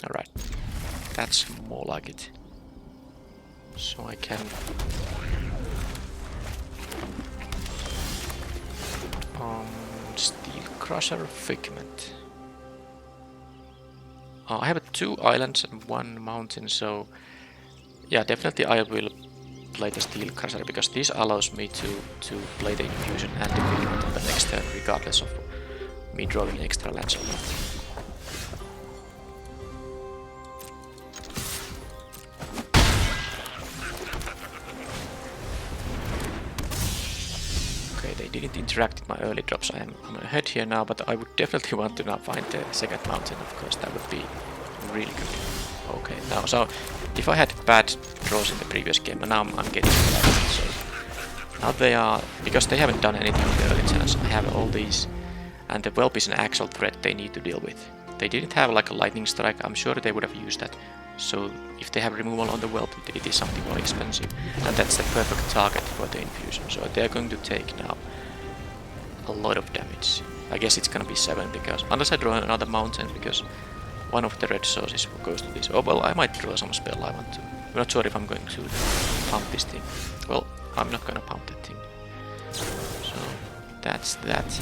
Alright, that's more like it. So I can Steel Crusher Figment. I have 2 islands and 1 mountain, so yeah, definitely I will play the Steel Crusher because this allows me to play the Infusion and the Figment on the next turn, regardless of me drawing extra lands or not. Okay, they didn't interact with my early drops. I'm ahead here now, but I would definitely want to now find the second mountain, of course. That would be really good. Okay, now, so if I had bad draws in the previous game, and now I'm getting bad, so now they are, because they haven't done anything in the early turns, I have all these, and the Whelp is an actual threat they need to deal with. They didn't have like a lightning strike, I'm sure they would have used that. So if they have removal on the Whelp, it is something more expensive, and that's the perfect target for the Infusion. So they're going to take now a lot of damage. I guess it's gonna be 7 because, unless I draw another mountain, because one of the red sources goes to this. Oh well, I might draw some spell I want to. I'm not sure if I'm going to pump this thing. Well, I'm not gonna pump that thing. So that's that.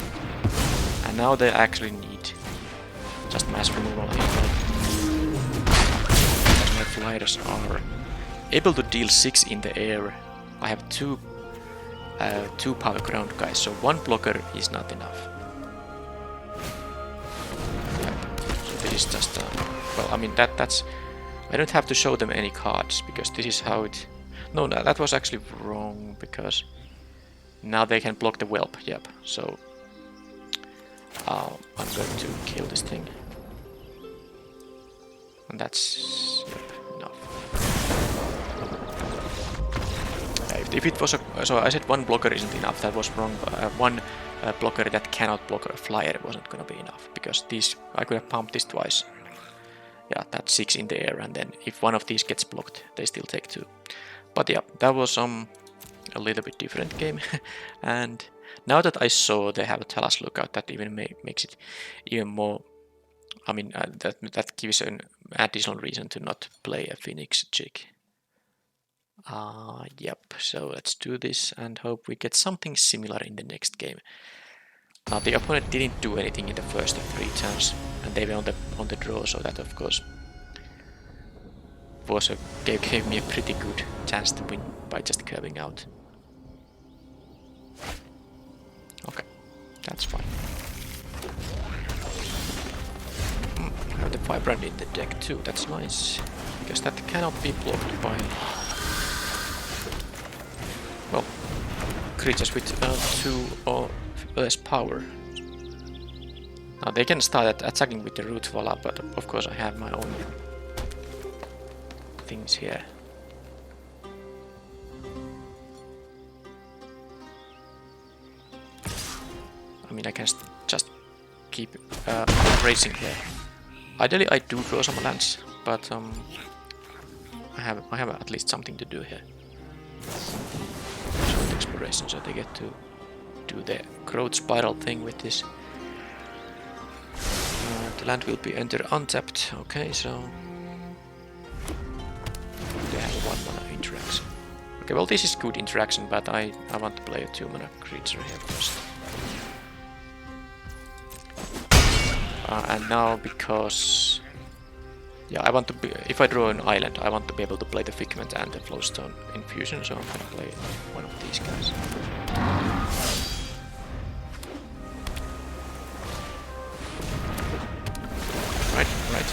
And now they actually need just mass removal here. My flyers are able to deal 6 in the air. I have 2 power ground guys, so 1 blocker is not enough. So this is just well, I mean that's I don't have to show them any cards because this is how it. No, that was actually wrong because now they can block the Whelp. Yep. So I'm going to kill this thing, and that's enough. If it was so I said 1 blocker isn't enough. That was wrong. 1 blocker that cannot block a flyer wasn't gonna be enough because these I could have pumped this twice. Yeah, that's 6 in the air, and then if one of these gets blocked, they still take 2. But yeah, that was a little bit different game. And now that I saw they have a Talas lookout, that even makes it even more. I mean, that gives an additional reason to not play a Phoenix chick. Yep. So let's do this and hope we get something similar in the next game. The opponent didn't do anything in the first 3 turns, and they were on the draw, so that of course was gave me a pretty good chance to win by just curving out. Okay, that's fine. I have the Vibrant in the deck too, that's nice, because that cannot be blocked by, well, creatures with 2 or less power. Now they can start attacking with the Root Voila, but of course I have my own things here. I mean, I can just keep racing here. Ideally I do draw some lands, but I have at least something to do here. Short exploration, so they get to do the growth spiral thing with this. The land will be entered untapped. Okay, so they have a 1-mana interaction. Okay, well this is good interaction, but I want to play a 2-mana creature here first. And now because yeah, I want to be, if I draw an island, I want to be able to play the Figment and the Flowstone Infusion, so I'm gonna play one of these guys.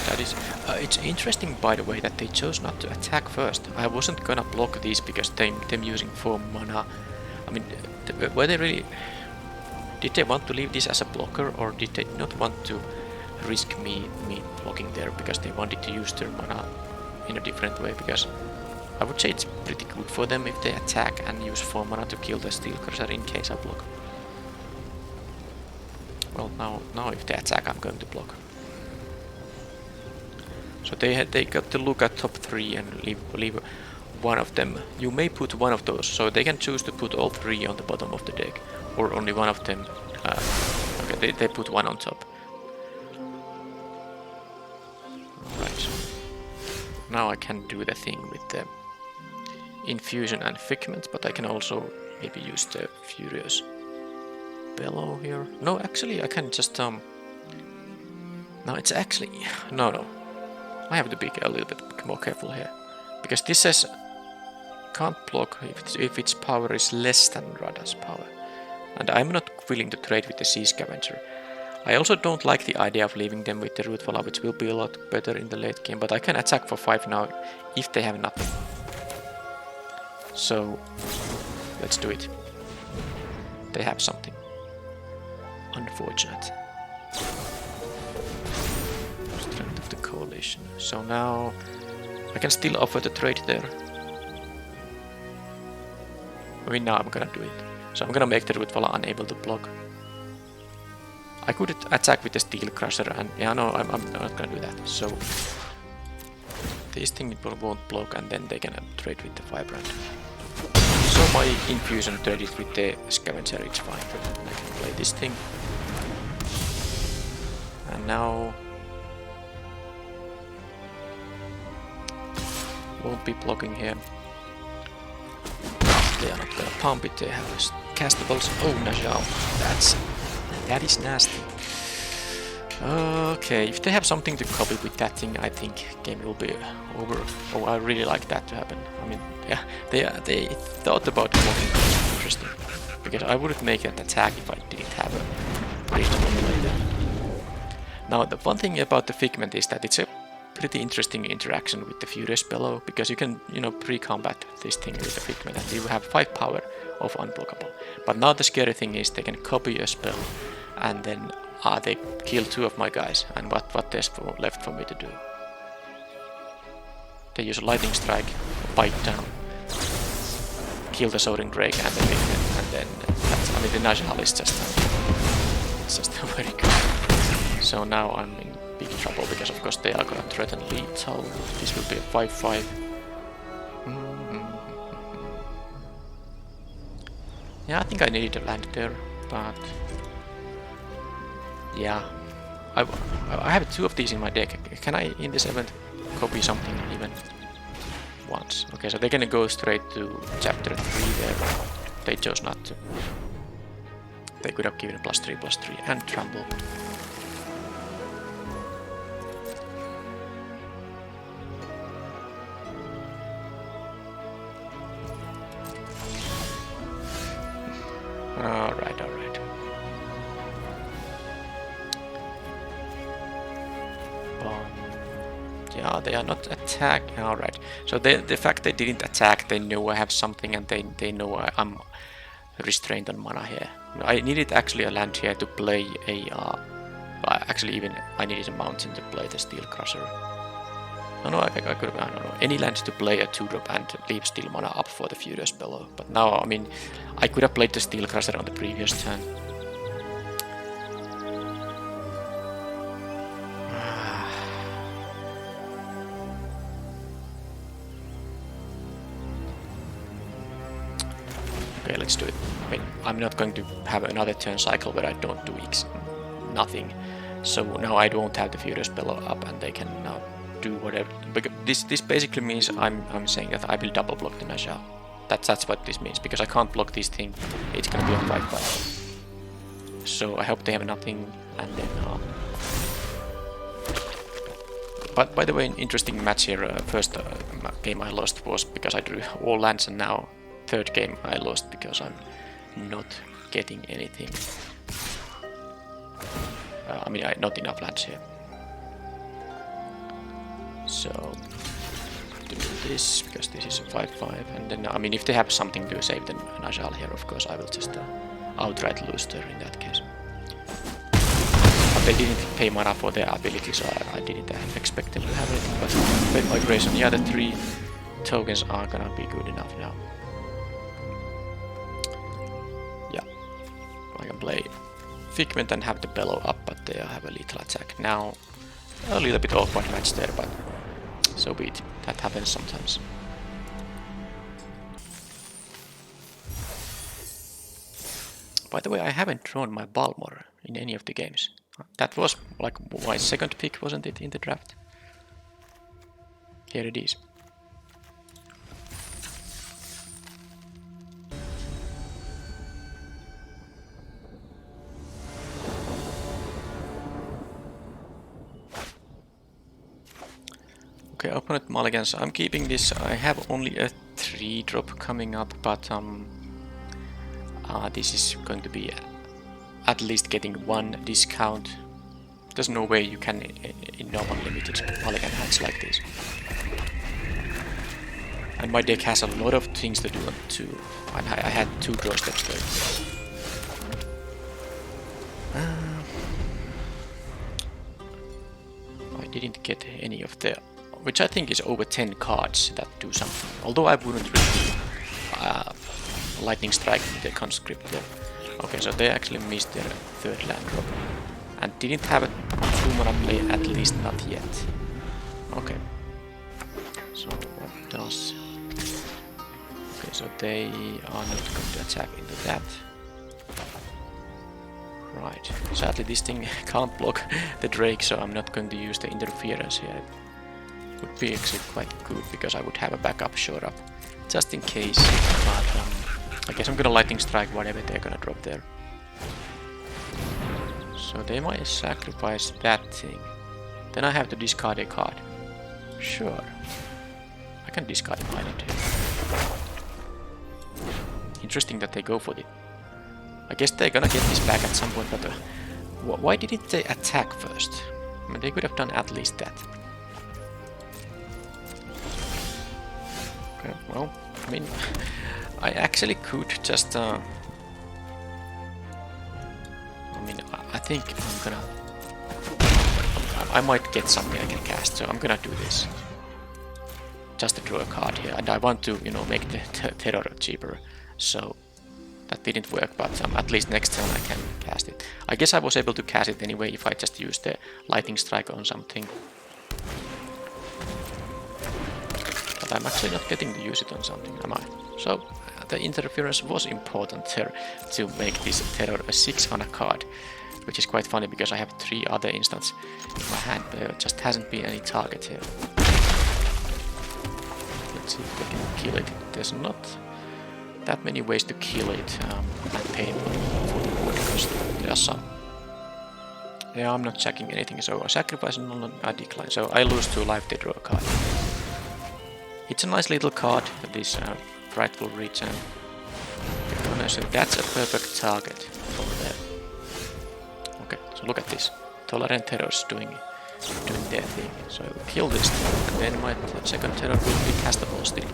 That is, it's interesting, by the way, that they chose not to attack first. I wasn't gonna block these because them using 4 mana. I mean, were they really... Did they want to leave this as a blocker, or did they not want to risk me blocking there because they wanted to use their mana in a different way? Because I would say it's pretty good for them if they attack and use 4 mana to kill the Steel Crusher in case I block. Well, now if they attack, I'm going to block. So they got to look at top 3 and leave one of them. You may put one of those, so they can choose to put all 3 on the bottom of the deck, or only one of them. Okay, they put one on top. Right. Now I can do the thing with the infusion and figment, but I can also maybe use the Furious Bellow here. No, actually I can just no, it's actually no. I have to be a little bit more careful here, because this says can't block if its power is less than Radha's power, and I'm not willing to trade with the Sea Scavenger. I also don't like the idea of leaving them with the Root Voila, which will be a lot better in the late game, but I can attack for 5 now if they have nothing. So let's do it. They have something. Unfortunate. Strength of the Coalition. So now I can still offer the trade there. I mean, now I'm gonna do it. So I'm gonna make the Root Voila unable to block. I could attack with the Steel Crusher, and yeah, no, I'm not gonna do that. So this thing won't block, and then they can trade with the Vibrant. So my infusion traded with the Scavenger, it's fine. I can play this thing. And now won't be blocking here. They are not gonna pump it, they have castables. Oh, Najal, that is nasty. Okay, if they have something to copy with that thing, I think game will be over. Oh, I really like that to happen. I mean, yeah, they thought about blocking. Interesting, because I wouldn't make an attack if I didn't have a reasonable play there. Now, the one thing about the Figment is that it's a pretty interesting interaction with the Furious Bellow, because you can, pre-combat this thing with the Figment, and you have 5 power of unblockable. But now the scary thing is they can copy a spell, and then they kill 2 of my guys, and what there's left for me to do? They use a Lightning Strike, bite down, kill the Soaring Drake and the Figment, and then I mean the Najal is just it's just very good. So now I'm in big trouble, because of course they are gonna threaten lethal. This will be a 5/5. Yeah, I think I needed a land there, but yeah, I have 2 of these in my deck. Can I, in this event, copy something even once? Okay, so they're gonna go straight to chapter 3 there. They chose not to. They could have given +3/+3 and trample. Alright. Yeah, they are not attacking. Alright. So the fact they didn't attack, they know I have something, and they know I'm restrained on mana here. I needed actually a land here to play a... actually, even I needed a mountain to play the Steel Crusher. No, I could have, I don't know, any land to play a 2-drop and leave Steel mana up for the Furious Bellow. But now, I mean, I could have played the Steel Crusher on the previous turn. Okay, let's do it. I mean, I'm not going to have another turn cycle where I don't do nothing. So now I don't have the Furious Bellow up, and they can now do whatever. Because this basically means I'm saying that I will double block the Najal. That's what this means, because I can't block this thing. It's gonna be a 5/5. So I hope they have nothing, and then but by the way, an interesting match here. First game I lost was because I drew all lands, and now third game I lost because I'm not getting anything. I mean, not enough lands here. So to do this, because this is a 5-5, and then I mean if they have something to save then Najal here, of course I will just outright lose there in that case. But they didn't pay mana for their ability, so I didn't expect them to have anything, but with migration, yeah, the 3 tokens are gonna be good enough now. Yeah, I can play Figment and have the Bellow up, but they have a lethal attack. Now, a little bit awkward match there, but so be it. That happens sometimes. By the way, I haven't drawn my Balmor in any of the games. That was like my second pick, wasn't it, in the draft? Here it is. Okay, opponent mulligan, so I'm keeping this. I have only a 3-drop coming up, but this is going to be at least getting 1 discount. There's no way you can in normal limited mulligan hands like this. And my deck has a lot of things to do too. And I had 2 draw steps there. I didn't get any of the, which I think is over 10 cards that do something. Although I wouldn't really lightning strike the conscript there. Okay, so they actually missed their 3rd land drop and didn't have a 2-mana play, at least not yet. Okay, so what does? Okay, so they are not going to attack into that. Right, sadly this thing can't block the Drake, so I'm not going to use the interference here. It would be actually quite good because I would have a backup shore up just in case, but I guess I'm gonna lightning strike whatever they're gonna drop there. So they might sacrifice that thing. Then I have to discard a card. Sure. I can discard an island here. Interesting that they go for it. I guess they're gonna get this back at some point, but why didn't they attack first? I mean, they could have done at least that. Okay, well, I mean, I actually could just, I mean, I think I'm gonna, I might get something I can cast, so I'm gonna do this. Just to draw a card here, and I want to, you know, make the terror cheaper, so that didn't work, but at least next turn I can cast it. I guess I was able to cast it anyway if I just use the lightning strike on something. But I'm actually not getting to use it on something, am I? So the interference was important there to make this terror a 6-mana card, which is quite funny because I have 3 other instants in my hand, but there just hasn't been any target here. Let's see if they can kill it. There's not that many ways to kill it and pay for the wood because there are some. Yeah, I'm not checking anything, so I sacrifice and I decline. So I lose 2 life, they draw a card. It's a nice little card, this Frightful Reach, and so that's a perfect target over there. Okay, so look at this. Tolerant Terrors doing their thing. So I will kill this thing, and then my second terror will be castable still.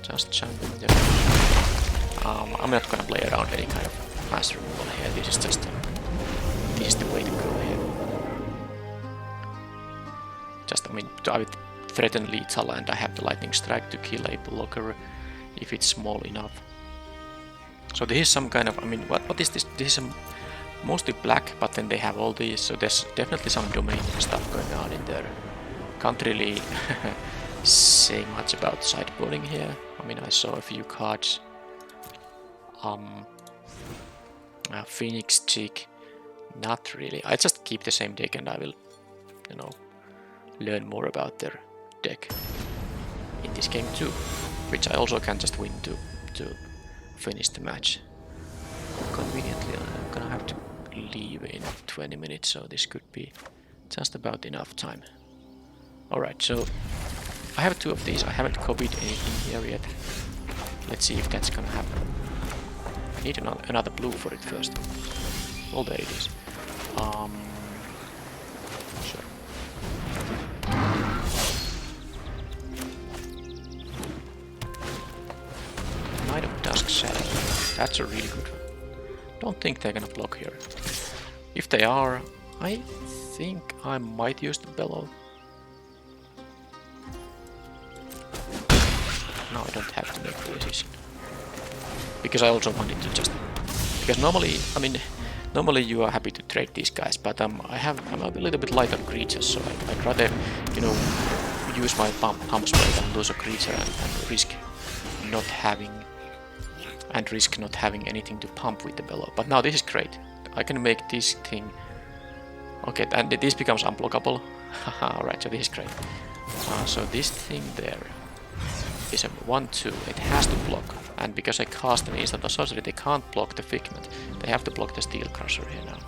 Just jump in there. I'm not gonna play around any kind of mass removal here. This is just this is the way to go here. Just, I mean, I would threaten lethal, and I have the lightning strike to kill a blocker if it's small enough. So this is some kind of, I mean, what is this? This is mostly black, but then they have all these, so there's definitely some domain stuff going on in there. Can't really say much about sideboarding here. I mean, I saw a few cards. Phoenix Chick, not really. I just keep the same deck and I will, you know, learn more about their deck in this game too, which I also can just win to finish the match. Conveniently, I'm gonna have to leave in 20 minutes, so this could be just about enough time. Alright, so I have 2 of these. I haven't copied anything here yet. Let's see if that's gonna happen. I need another blue for it first. Well, there it is. Sure. Knight of Dusk Shadow. That's a really good one. Don't think they're gonna block here. If they are, I think I might use the Bellow. No, I don't have to make the decision. Because I also wanted to just... Because normally, I mean, normally you are happy to trade these guys, but I'm a little bit light on creatures, so I'd rather, you know, use my pump spray than lose a creature and risk not having anything to pump with the Bellow. But now this is great. I can make this thing... Okay, and this becomes unblockable. Alright, so this is great. So this thing there is a 1-2. It has to block. And because I cast an instant or sorcery, they can't block the Figment. They have to block the Steel Crusher here now.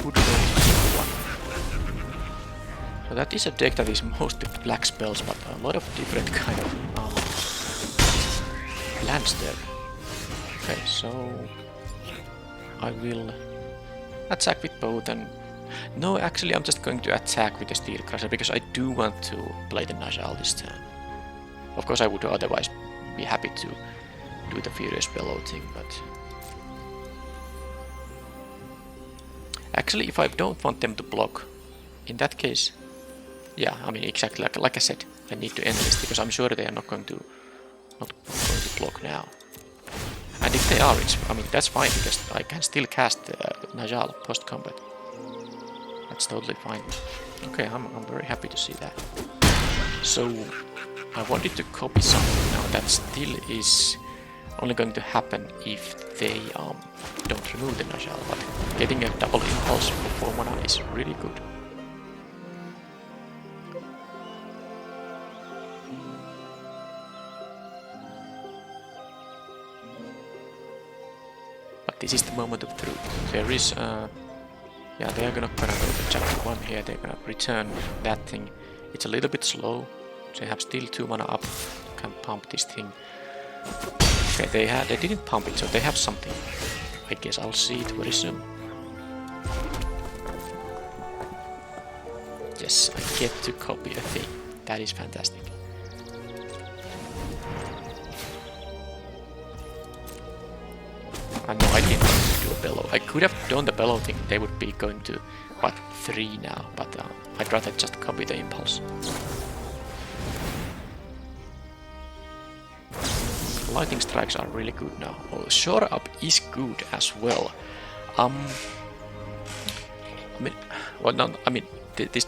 Good one. So that is a deck that is mostly black spells, but a lot of different kind of lands there. Okay, so I will attack with both and... No, actually I'm just going to attack with the Steel Crusher because I do want to play the Najal this turn. Of course I would otherwise be happy to do the Furious Bellow thing, but... Actually, if I don't want them to block, in that case... Yeah, I mean, exactly like I said, I need to end this because I'm sure they are not going to block now. And if they are, I mean, that's fine because I can still cast Najal post-combat. That's totally fine. Okay, I'm very happy to see that. So, I wanted to copy something now that still is only going to happen if they don't remove the Najal, but getting a double impulse for 4 mana is really good. This is the moment of truth. There is, yeah, they are gonna go to chapter 1 here. They're gonna return that thing. It's a little bit slow. They have still 2 mana up. Can pump this thing. Okay, they didn't pump it, so they have something. I guess I'll see it very soon. Yes, I get to copy a thing. That is fantastic. I know I didn't want to do a Bellow. I could have done the Bellow thing, they would be going to, what, 3 now, but I'd rather just copy the Impulse. Lightning Strikes are really good now. Oh, Shore Up is good as well. I mean, well, no, I mean, this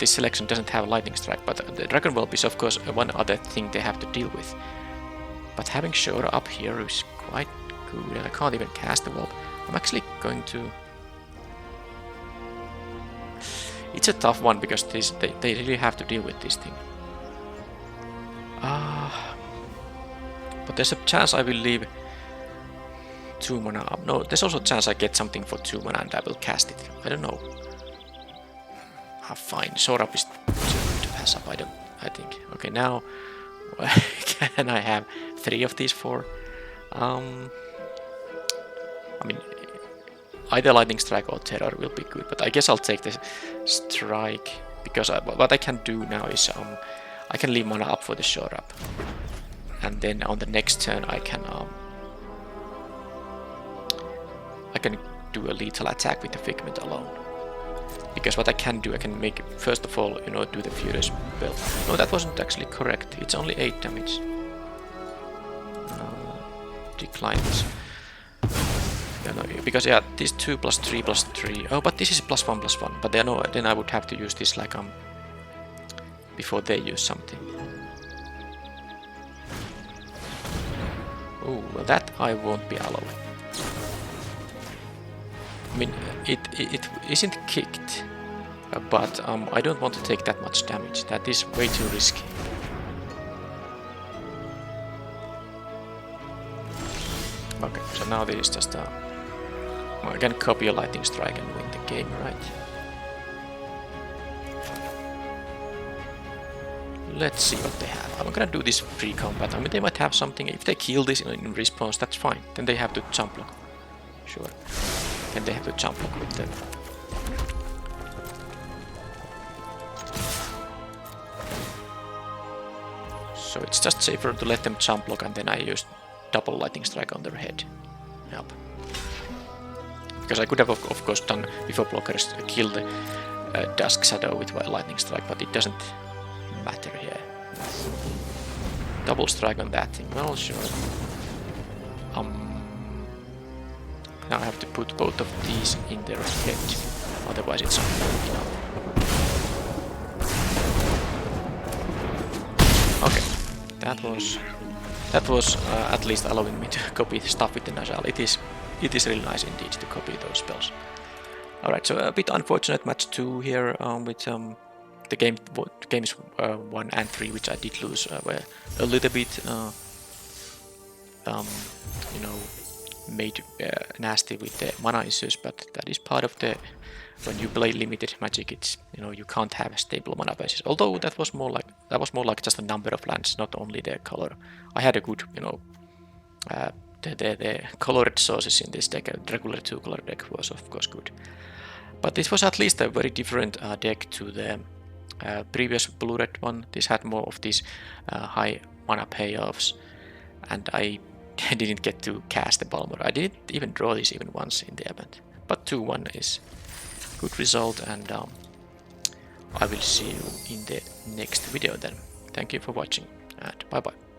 selection doesn't have Lightning Strike, but the Dragon Whelp is of course one other thing they have to deal with. But having Shore Up here is quite good, and I can't even cast the Whelp. I'm actually going to... It's a tough one because they really have to deal with this thing. But there's a chance I will leave 2 mana up. No, there's also a chance I get something for 2 mana and I will cast it. I don't know. Fine, Shore Up is too good to pass up, I think. Okay, now can I have 3 of these 4? I mean, either Lightning Strike or Terror will be good, but I guess I'll take the Strike, because what I can do now is I can leave mana up for the Shore Up, and then on the next turn I can do a lethal attack with the Figment alone. Because what I can do, I can make, first of all, you know, do the Furious Belt. No, that wasn't actually correct. It's only 8 damage. Decline this. Yeah, no, because yeah, this 2 plus 3 plus 3. Oh, but this is +1/+1. But then I would have to use this like before they use something. Oh, well, that I won't be allowing. I mean, it isn't kicked, but I don't want to take that much damage. That is way too risky. Okay, so now this is just I can copy a Lightning Strike and win the game, right? let's see what they have. I'm gonna do this pre-combat. I mean, they might have something. If they kill this in response, that's fine. Then they have to jump block. Sure. Then they have to jump block with them. So it's just safer to let them jump block, and then I use double lightning strike on their head. Yep. Because I could have of course done before blockers kill the Dusk Shadow with lightning strike, but it doesn't matter here. Double strike on that thing. Well, sure. Now I have to put both of these in their head, otherwise it's not enough. Okay, that was at least allowing me to copy stuff with the Najal. It is really nice indeed to copy those spells. Alright, so a bit unfortunate match 2 here with the games 1 and 3, which I did lose, were a little bit, you know, made nasty with the mana issues, but that is part of the, when you play limited Magic, it's, you know, you can't have a stable mana basis. Although that was more like just a number of lands, not only their color. I had a good, you know, the colored sources in this deck. A regular 2-color deck was of course good, but this was at least a very different deck to the previous blue-red one. This had more of these high mana payoffs, and I didn't get to cast the Balmor. I didn't even draw this even once in the event, but 2-1 is good result, and I will see you in the next video then. Thank you for watching, and bye bye.